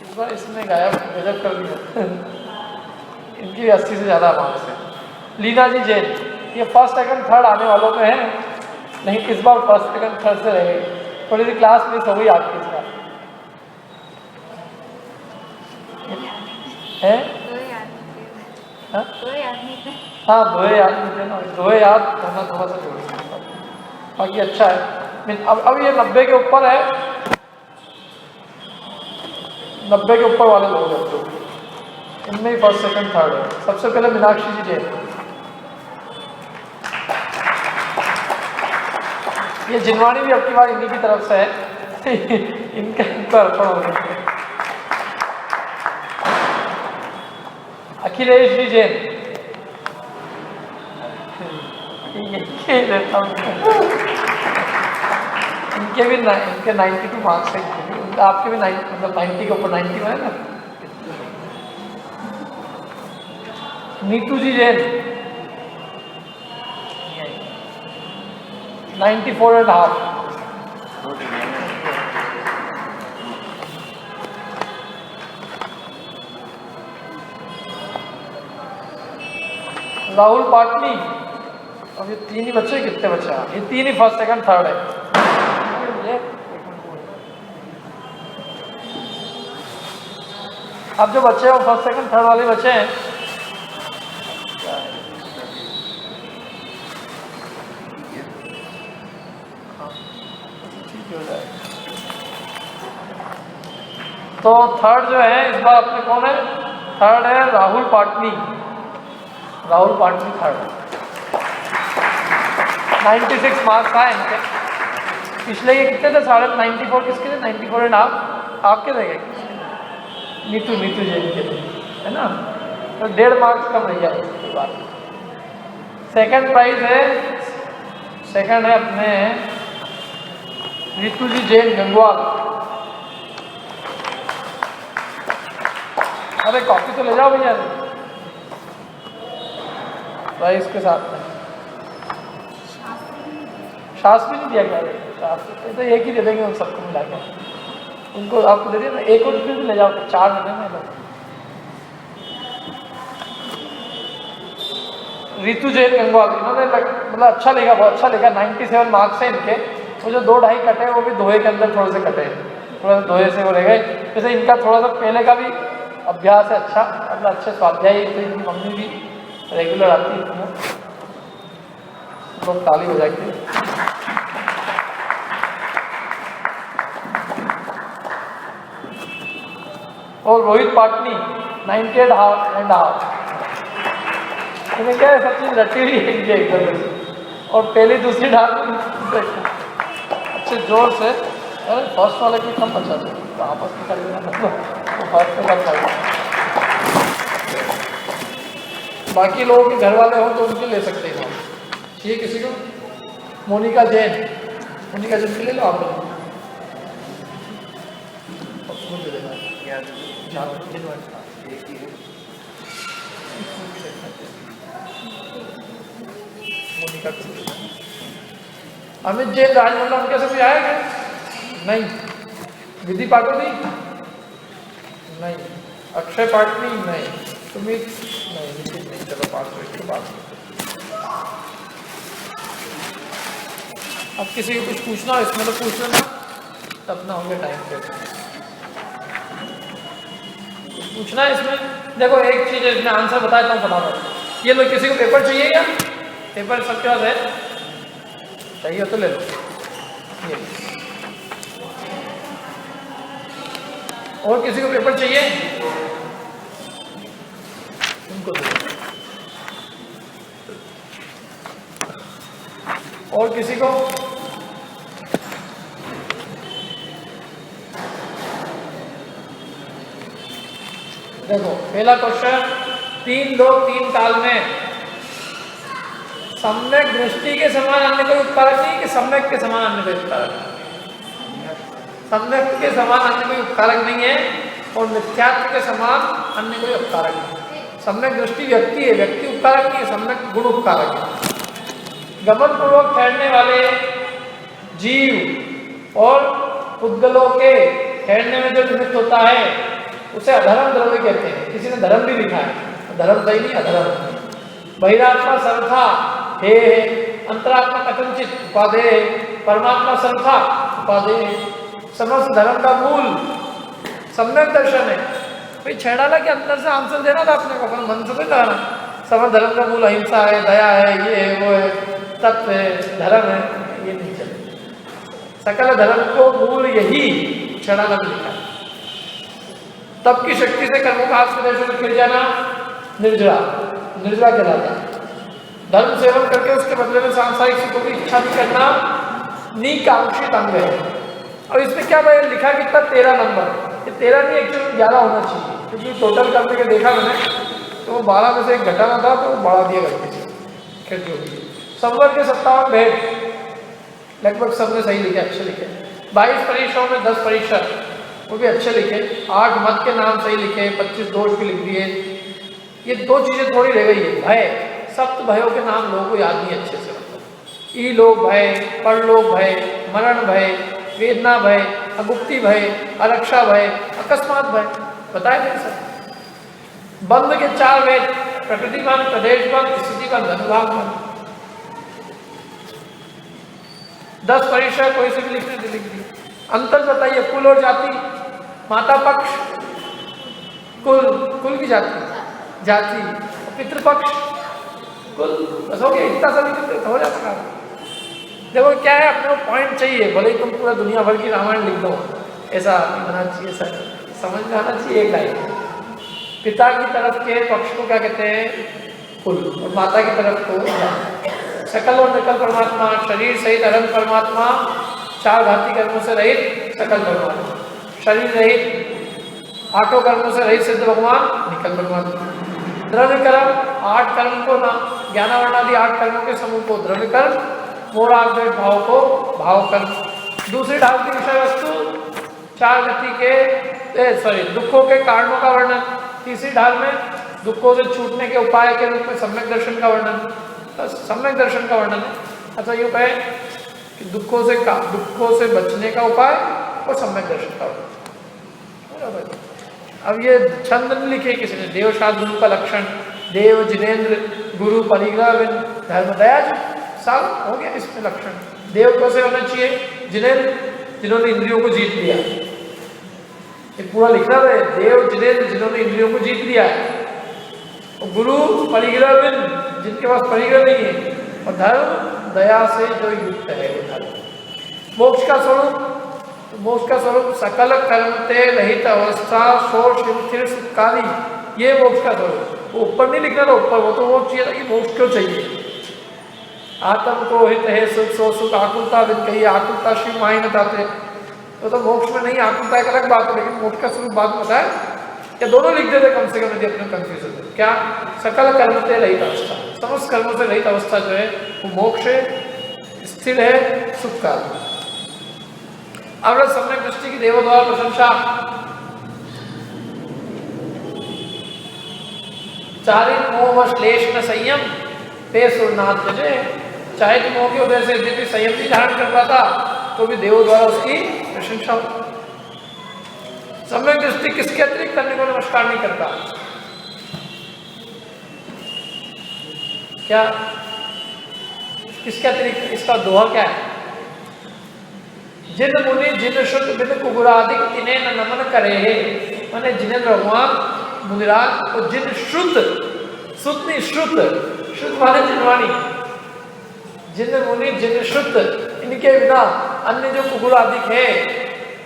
इस बार इसने गायब गजब कर दिया इनकी 80 से ज़्यादा मार्क्स है। लीना जी जैन, ये फर्स्ट सेकंड थर्ड आने वालों में है, नहीं इस बार फर्स्ट सेकंड थर्ड से रहे, थोड़ी सी क्लास मिस हो गई आपकी इस बार है। हाँ दोहे याद नहीं थे ना, दोहे याद करना थोड़ा सा जरूरी है, बाकी अच्छा है। अब ये 90 के ऊपर है, 90 के ऊपर वाले लोग हैं जो इनमें ही फर्स्ट सेकंड थर्ड है। सबसे पहले मीनाक्षी जी जैन, ये जिनवाणी भी आपकी बार इन्हीं की तरफ से है इनका अर्पण हो गया। अखिलेश जी जैन, इनके भी इनके 92 मार्क्स हैं, आपके भी मतलब 90 के ऊपर 90 में है ना। नीतू जी जैन 94.5। राहुल पाटनी, अब ये 3 ही बच्चे, कितने बच्चे हैं ये 3 ही फर्स्ट सेकंड थर्ड है। अब जो बच्चे हैं वो फर्स्ट सेकंड थर्ड वाले बच्चे हैं। तो थर्ड जो है इस बार अपने कौन है, थर्ड है राहुल पाटनी। राहुल पाटनी थर्ड, 96 मार्क्स आए इनके। पिछले ये कितने थे, 94 किसके थे, 94.5 आपके थे क्या? नीतू जैन के थे, है ना, तो 1.5 मार्क्स कम रह जाए इसके बाद। सेकंड प्राइज है, सेकंड है अपने ऋतु जी जैन गंगवाल। अरे कॉपी तो ले जाओ भैया प्राइज के साथ में। शास्त्री नहीं दिया गया, शास्त्री तो एक ही दे देंगे उन सबको मिला के, उनको आपको दे दिया ना, एक और फिर भी ले जाओ, 4 मिले में। ऋतु जैन गंगवाल, इन्होंने मतलब अच्छा लिखा, बहुत अच्छा लिखा, 97 मार्क्स है इनके। वो जो 2-2.5 कटे हैं वो भी दोहे के अंदर थोड़े से कटे हैं, थोड़ा सा दोहे से वो रह गए। जैसे इनका थोड़ा सा पहले का भी अभ्यास है अच्छा, मतलब अच्छे स्वाध्यायी, तो इनकी मम्मी भी रेगुलर आती है, लोग ताली हो जाएंगे। और रोहित पाटनी 98.5। इन्हें क्या है, सब चीज रटी हुई है एकदम, और पहली दूसरी ढाल अच्छे जोर से। अरे फर्स्ट वाले की कम बचा दो, तो आपस में कर देना, मतलब वो फर्स्ट पे कर पाएगा। बाकी लोगों के घर वाले हो तो उनके ले सकते हैं, चाहिए किसी को। मोनिका जैन, मोनिका जैन के ले लो आप लोग, मोनिका अमित जैन राजमोहन उनके से भी आएगा नहीं। विधि पाटनी नहीं, अक्षय पाटनी नहीं, सुमित नहीं, निश्चित नहीं। चलो 5 के बाद अब किसी को कुछ पूछना हो इसमें तो पूछ लेना, तब ना होंगे टाइम पे पूछना है इसमें। देखो एक चीज़ है, इसमें आंसर बता देता हूँ फटाफट। ये लोग किसी को पेपर चाहिए क्या? पेपर सबके पास है, चाहिए तो ले लो। ये और किसी को पेपर चाहिए? उनको दो। और किसी को? देखो पहला क्वेश्चन, 3 लोग 3 काल में सम्यक दृष्टि के समान अन्य कोई उत्पादक नहीं कि सम्यक के समान अन्य कोई उत्पादक? सम्यक के समान अन्य कोई उपकारक नहीं है और मिथ्यात्व के समान अन्य कोई उपकारक नहीं। सम्यक दृष्टि व्यक्ति है, व्यक्ति उपकारक नहीं है, सम्यक गुण उपकारक है। गमन पूर्वक ठहरने वाले जीव और पुद्गलों के ठहरने में जो निमित्त होता है उसे अधर्म द्रव्य कहते हैं। किसी ने धर्म भी लिखा है, धर्म सही नहीं, अधर्म। बहिरात्मा सर्वथा हे, अंतरात्मा कथनचित उपाधेय, परमात्मा सर्वथा उपाधेय। समस्त धर्म का मूल सम्यक दर्शन है। भाई छेड़ाला के अंदर से आंसर देना था अपने को, अपन मन से नहीं लाना। समस्त धर्म का मूल अहिंसा है, दया है, ये है, वो है, तत्व है, धर्म है, ये नहीं चले। सकल धर्म को मूल यही छेड़ाला ने लिखा। तब की शक्ति से कर्मों का हाथ प्रदेशों में खिल जाना निर्जरा, निर्जरा कहलाता है। धर्म सेवन करके उसके बदले में सांसारिक सुखों की इच्छा भी करना निकांक्षित अंग है। और इसमें क्या भाई लिखा कितना 13 नंबर, ये 13 नहीं एक्चुअली 11 होना चाहिए, क्योंकि टोटल करने के देखा मैंने तो वो 12 में से एक घटाना था तो वो बढ़ा दिया गलती से। खैर जो भी, संवर्ग के 57 भेद लगभग सबने सही लिखे, अच्छे लिखे। 22 परीक्षाओं में 10 परीक्षा वो भी अच्छे लिखे। 8 मत के नाम सही लिखे, 25 दोष भी लिख दिए। ये 2 चीजें थोड़ी रह गई है। भय, सप्त भयों के नाम लोगों को याद नहीं अच्छे से, मतलब ई लोक भय, परलोक भय, मरण भय, वेदना भय, अगुप्ति भय, अरक्षा भय, अकस्मात भय बताए थे सर। बंध के 4 वेद, प्रकृति बंध, प्रदेश बंध, स्थिति बंध, अनुभाग बंध। 10 परीक्षा कोई से भी लिखने से लिख दी। अंतर बताइए, कुल और जाति। माता पक्ष कुल, कुल की जाति, जाति। पितृपक्ष कुल, बस हो गया, इतना सा लिख हो जाता है। देखो क्या है, अपने को पॉइंट चाहिए, भले ही तुम पूरा दुनिया भर की रामायण लिख दो, ऐसा नहीं होना चाहिए सर, समझ में आना चाहिए एक लाइन। पिता की तरफ के पक्ष को क्या कहते हैं, कुल, और माता की तरफ को जाति। सकल और निकल परमात्मा, शरीर सहित अनंत परमात्मा, 4 घाती कर्मों से रहित सकल परमात्मा, शरीर रहित 8 कर्मों से रहित सिद्ध भगवान निकल परमात्मा। द्रव्य कर्म 8 कर्म को ना, ज्ञानावरणादि 8 कर्मों के समूह को द्रव्य कर्म, मोराग्रह भाव को भाव कर्म। दूसरी ढाल की विषय वस्तु 4 गति के दुखों के कारणों का वर्णन। तीसरी ढाल में दुखों से छूटने के उपाय के रूप में सम्यक दर्शन का वर्णन, सम्यक दर्शन का वर्णन है। अच्छा यूँ कहे कि दुखों से बचने का उपाय और सम्यक दर्शन का वर्णन। अब ये छंद नहीं लिखे किसी ने, देव शाद गुरु का लक्षण, देव जिनेन्द्र गुरु परिग्रह धर्म दया, साल हो गया इसमें लक्षण। देव कैसे होना चाहिए, जिनेन्द्र जिन्होंने इंद्रियों को जीत लिया, ये पूरा लिखना है। देव जिनेन्द्र जिन्होंने इंद्रियों को जीत लिया है, और गुरु परिग्रह जिनके पास परिग्रह नहीं है, और धर्म दया से जो युक्त है वो धर्म। मोक्ष का स्वरूप, मोक्ष का स्वरूप सकल कर्म ते रहित अवस्था, शोष स्थिर सुखकारी, ये मोक्ष का स्वरूप। वो ऊपर नहीं लिखना था, ऊपर वो तो वो चाहिए था कि मोक्ष क्यों चाहिए। आत्म को हित है सुख, सो सुख, आकुलता बिन कही, आकुलता शिव माही न ताते। तो मोक्ष में नहीं, आकुलता एक अलग बात है, लेकिन मोक्ष का स्वरूप बाद में बताया। या दोनों लिख देते कम से कम, यदि अपने कंफ्यूजन है। क्या, सकल कर्म से रहित अवस्था, समस्त कर्मों से रहित अवस्था जो है वो मोक्ष है, स्थिर है, सुख का। अब सम्यक दृष्टि की देवों द्वारा प्रशंसा। चारित मोह श्लेष न संयम पे सुरनाथ जजे। चाहे तो मोह की वजह से यदि संयम नहीं धारण कर पाता तो भी देवों द्वारा उसकी प्रशंसा हो। सम्यक दृष्टि किसके अतिरिक्त करने को नमस्कार नहीं करता। क्या, किसके अतिरिक्त, इसका दोहा क्या है, जिन मुनि जिन शुद्ध बिन कुगुरादिक तिने न नमन करे है। माने जिनेन्द्र भगवान मुनिराज और जिन शुद्ध, शुद्ध नहीं श्रुत, शुद्ध माने जिनवाणी, जिन मुनि जिन शुद्ध, इनके बिना अन्य जो कुगुरादिक है,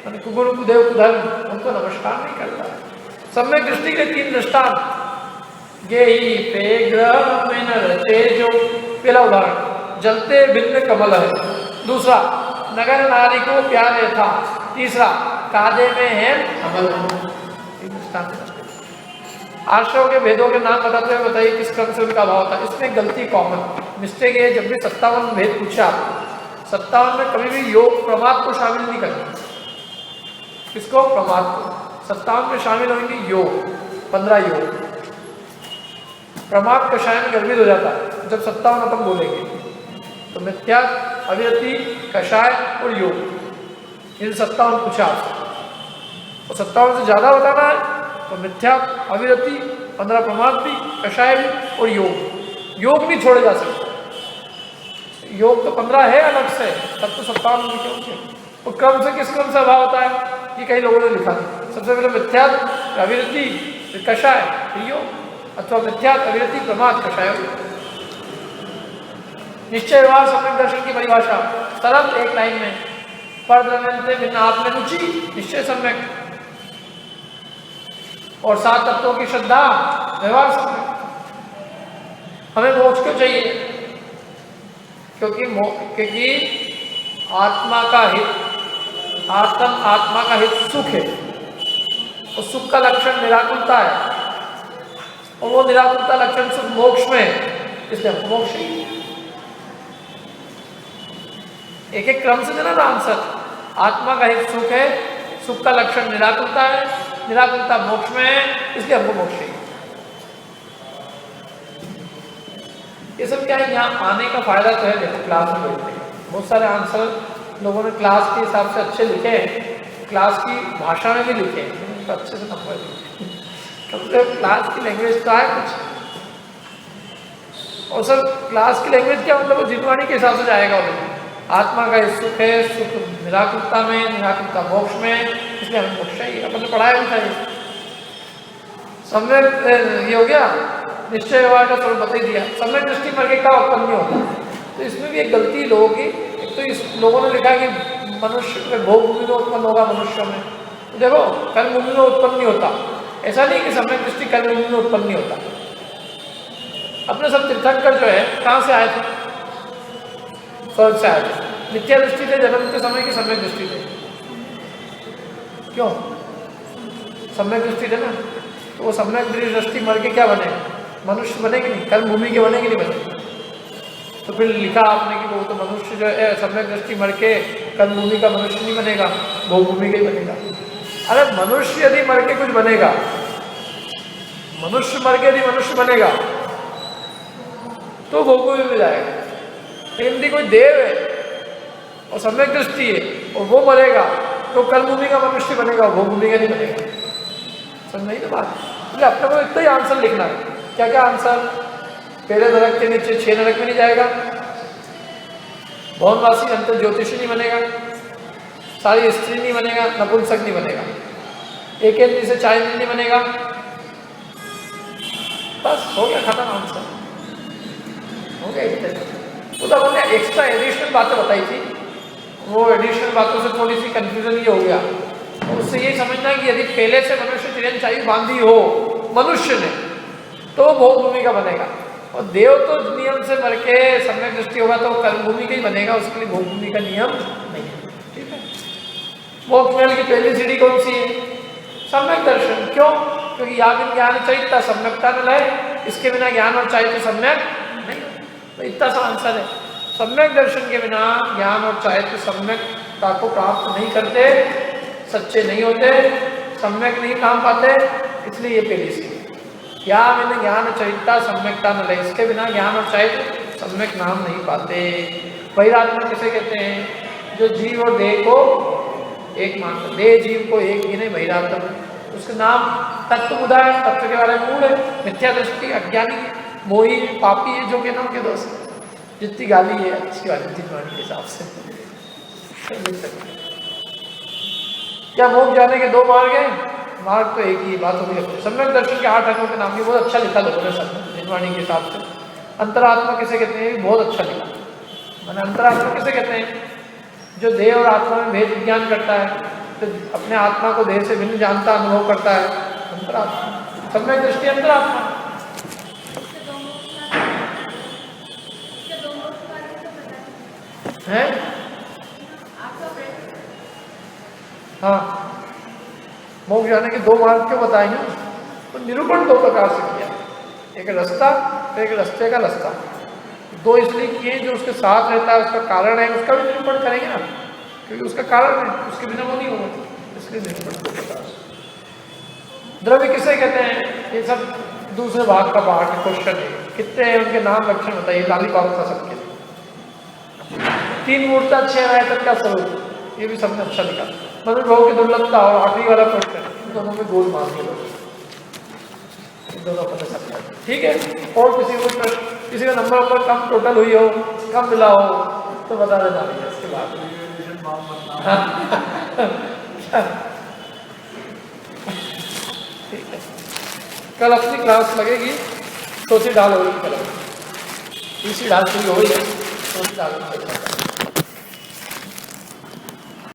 माने कुगुरु कुदेव कुधर्म, उनको नमस्कार नहीं करता। सम्यक दृष्टि के 3 दृष्टांत, गेही पे ग्रह में न रचे जो, पहला उदाहरण जलते भिन्न कमल है। दूसरा, नगर नारी को प्यारे था। तीसरा, कादे में है अमल। आश्रयों के भेदों के नाम बताते हुए बताइए किस क्रम से उनका भाव था। इसमें गलती कॉमन मिस्टेक है, जब भी 57 भेद पूछा, 57 में कभी भी योग प्रमाद को शामिल नहीं करना। किसको? प्रमाद को। 57 में शामिल होंगे योग, 15 योग। प्रमाद कषाय में गर्भित हो जाता है जब 57 अपन बोलेंगे। तो मिथ्या, अविरति, कषाय और योग, ये 57 पूछा आपसे। और 57 से ज़्यादा बताना है तो मिथ्या, अविरति, 15 प्रमाद भी, कषाय भी और योग। योग नहीं छोड़े जा सकते। योग तो 15 है अलग से, तब तो 57 में क्यों थे? तो क्रम से किस क्रम से अभाव होता है ये कई लोगों ने लिखा है। सबसे पहले मिथ्या, अविरति, फिर कषाय, फिर योग, अथवा मिथ्या, अविरति, प्रमाद, कषाय। निश्चय व्यवहार सम्यक दर्शन की परिभाषा सरल एक लाइन में, पर द्रव्यन्ते भिन्न आत्म रुचि निश्चय सम्यक, और 7 तत्वों की श्रद्धा व्यवहार सम्यक। हमें मोक्ष क्यों चाहिए? क्योंकि आत्मा का हित, आत्मा का हित सुख है, और सुख का लक्षण निराकुलता है, और वो निराकुलता लक्षण सुख मोक्ष में है, इसलिए हमको मोक्ष चाहिए। एक एक क्रम से देना ना आंसर। आत्मा का हित सुख है, सुख का लक्षण निराकुलता है, निराकुलता मोक्ष में है, इसलिए हमको मोक्ष चाहिए। ये सब क्या है? यहाँ आने का फायदा तो है। देखो क्लास में बैठते हैं, बहुत सारे आंसर लोगों ने क्लास के हिसाब से अच्छे लिखे हैं, क्लास की भाषा में भी लिखे हैं, तो अच्छे से नंबर लिखे, तो क्लास की लैंग्वेज तो है कुछ। और सर क्लास की लैंग्वेज क्या मतलब? जितवाणी के हिसाब से जाएगा वो। आत्मा का सुख है, सुख निराकुलता में, निराकुलता मोक्ष में, इसलिए हमें मोक्ष चाहिए। अपन ने पढ़ाया भी था ये। सम्यक ये हो गया, निश्चय व्यवहार का स्वरूप बता ही दिया। सम्यक दृष्टि मर्गे का उत्पन्न नहीं होता। तो इसमें भी एक गलती लोगों की, एक तो इस लोगों ने लिखा कि मनुष्य में भोग भूमि में उत्पन्न होगा, मनुष्य में। तो देखो कर्म भूमि में उत्पन्न नहीं होता। ऐसा नहीं कि सम्यक दृष्टि कर्म भूमि में उत्पन्न नहीं होता। अपने सब तीर्थंकर जो है कहाँ से आए थे? स्वर्ग से आए थे। मिथ्या दृष्टि थे जन्म के समय की सम्यक दृष्टि थे? क्यों? सम्यक दृष्टि थे ना। तो वो सम्यक दृष्टि मर के क्या बने? मनुष्य बनेगी नहीं, कर्म भूमि के बनेगी नहीं बने। तो फिर लिखा आपने कि वो तो मनुष्य जो है सम्यक दृष्टि मर के कर्म भूमि का मनुष्य नहीं बनेगा, भोग भूमि का ही बनेगा। अरे मनुष्य यदि मर के कुछ बनेगा, मनुष्य मर के यदि मनुष्य बनेगा तो भोग भूमि में जाएगा। लेकिन यदि कोई देव है और सम्यक दृष्टि है और वो मरेगा तो कर्म भूमि का मनुष्य बनेगा, भोग भूमि का नहीं बनेगा। समझ नहीं ना बात? इसलिए अपने को इतना ही आंसर लिखना है। क्या क्या आंसर? पहले नरक के नीचे 6 नरक में नहीं जाएगा, भवनवासी अंतर ज्योतिषी नहीं बनेगा, सारी स्त्री नहीं बनेगा, नपुंसक नहीं बनेगा, एक इंद्री से 4 इंद्री नहीं बनेगा। बस हो गया, खत्म आंसर हो गया। इतने तो तब हमने एक्स्ट्रा एडिशनल बातें बताई थी, वो एडिशनल बातों से थोड़ी सी कंफ्यूजन ये हो गया। तो उससे ये समझना कि यदि पहले से मनुष्य चिरंचायु बांधी हो मनुष्य ने तो भोग भूमि का बनेगा, और देव तो नियम से मर के सम्यक दृष्टि होगा तो कर्म भूमि का ही बनेगा, उसके लिए भोग भूमि का नियम नहीं है। ठीक है। मोक्ष महल की पहली सीढ़ी कौन सी है? सम्यक दर्शन। क्यों? क्योंकि याग ज्ञान चाहिए सम्यकता न लय, इसके बिना ज्ञान और चाहिए सम्यक नहीं। तो इतना सा आंसर है। सम्यक दर्शन के बिना ज्ञान और चाहिए सम्यकता को प्राप्त नहीं करते, सच्चे नहीं होते, सम्यक नहीं काम पाते, इसलिए ये पहली सीढ़ी। क्या मैंने ज्ञान चाहिता सम्यकता न ले, इसके बिना ज्ञान और चाहिए सम्यक नाम नहीं पाते। वैराग्य किसे कहते हैं? जो जीव और देह को एक मानते, देह जीव को एक ही नहीं, वैराग्य उसके नाम तत्व बुधा है, तत्व के बारे में मूल है। मिथ्या दृष्टि, अज्ञानी, मोही, पापी है, जो कहना के दोस्त जितनी गाली है अच्छी वाली जितवाणी के हिसाब से। क्या मोक्ष जाने के 2 मार्ग हैं? मार्ग तो एक ही, बात होगी। सम्यक दर्शन के 8 अंगों के नाम भी बहुत अच्छा लिखा लोगों ने सब जितवाणी के हिसाब से। अंतरात्मा किसे कहते हैं? बहुत अच्छा लिखा। मैंने अंतरात्मा किसे कहते हैं? जो देह और आत्मा में भेद विज्ञान करता है, तो अपने आत्मा को देह से भिन्न जानता, अनुभव करता है, अंतरात्मा। सम्यक दृष्टि अंतरात्मा है। हाँ, मोक्ष जाने के 2 मार्ग क्यों बताएंगे? तो निरूपण 2 प्रकार से किया, एक रास्ता, एक रास्ते का रास्ता। 2 इसलिए किए जो उसके साथ रहता है, उसका कारण है, उसका भी निरूपण करेंगे ना, क्योंकि उसका कारण है, उसके बिना वो नहीं होगा। इसलिए नहीं पढ़ते। द्रव्य किसे कहते हैं? ये सब दूसरे भाग का पार्ट है, क्वेश्चन है। कितने हैं उनके नाम लक्षण बताइए, लालीपाप था सबके। 3 मूर्ता 6 आयतन का स्वरूप, ये भी सबने अच्छा लिखा। मनुष्य भाव की दुर्लभता और आखिरी वाला क्वेश्चन, इन दोनों में गोल मार दिए लोग, इन दोनों को समझा। ठीक है, और किसी को प्रश्न, किसी का नंबर कम टोटल हुई हो, कम मिला हो तो बता देना भैया। इसके बाद ठीक है, कल अपनी क्लास लगेगी, सोची डाल होगी कल, इसी डाल शुरू हो गई है, सोची डाल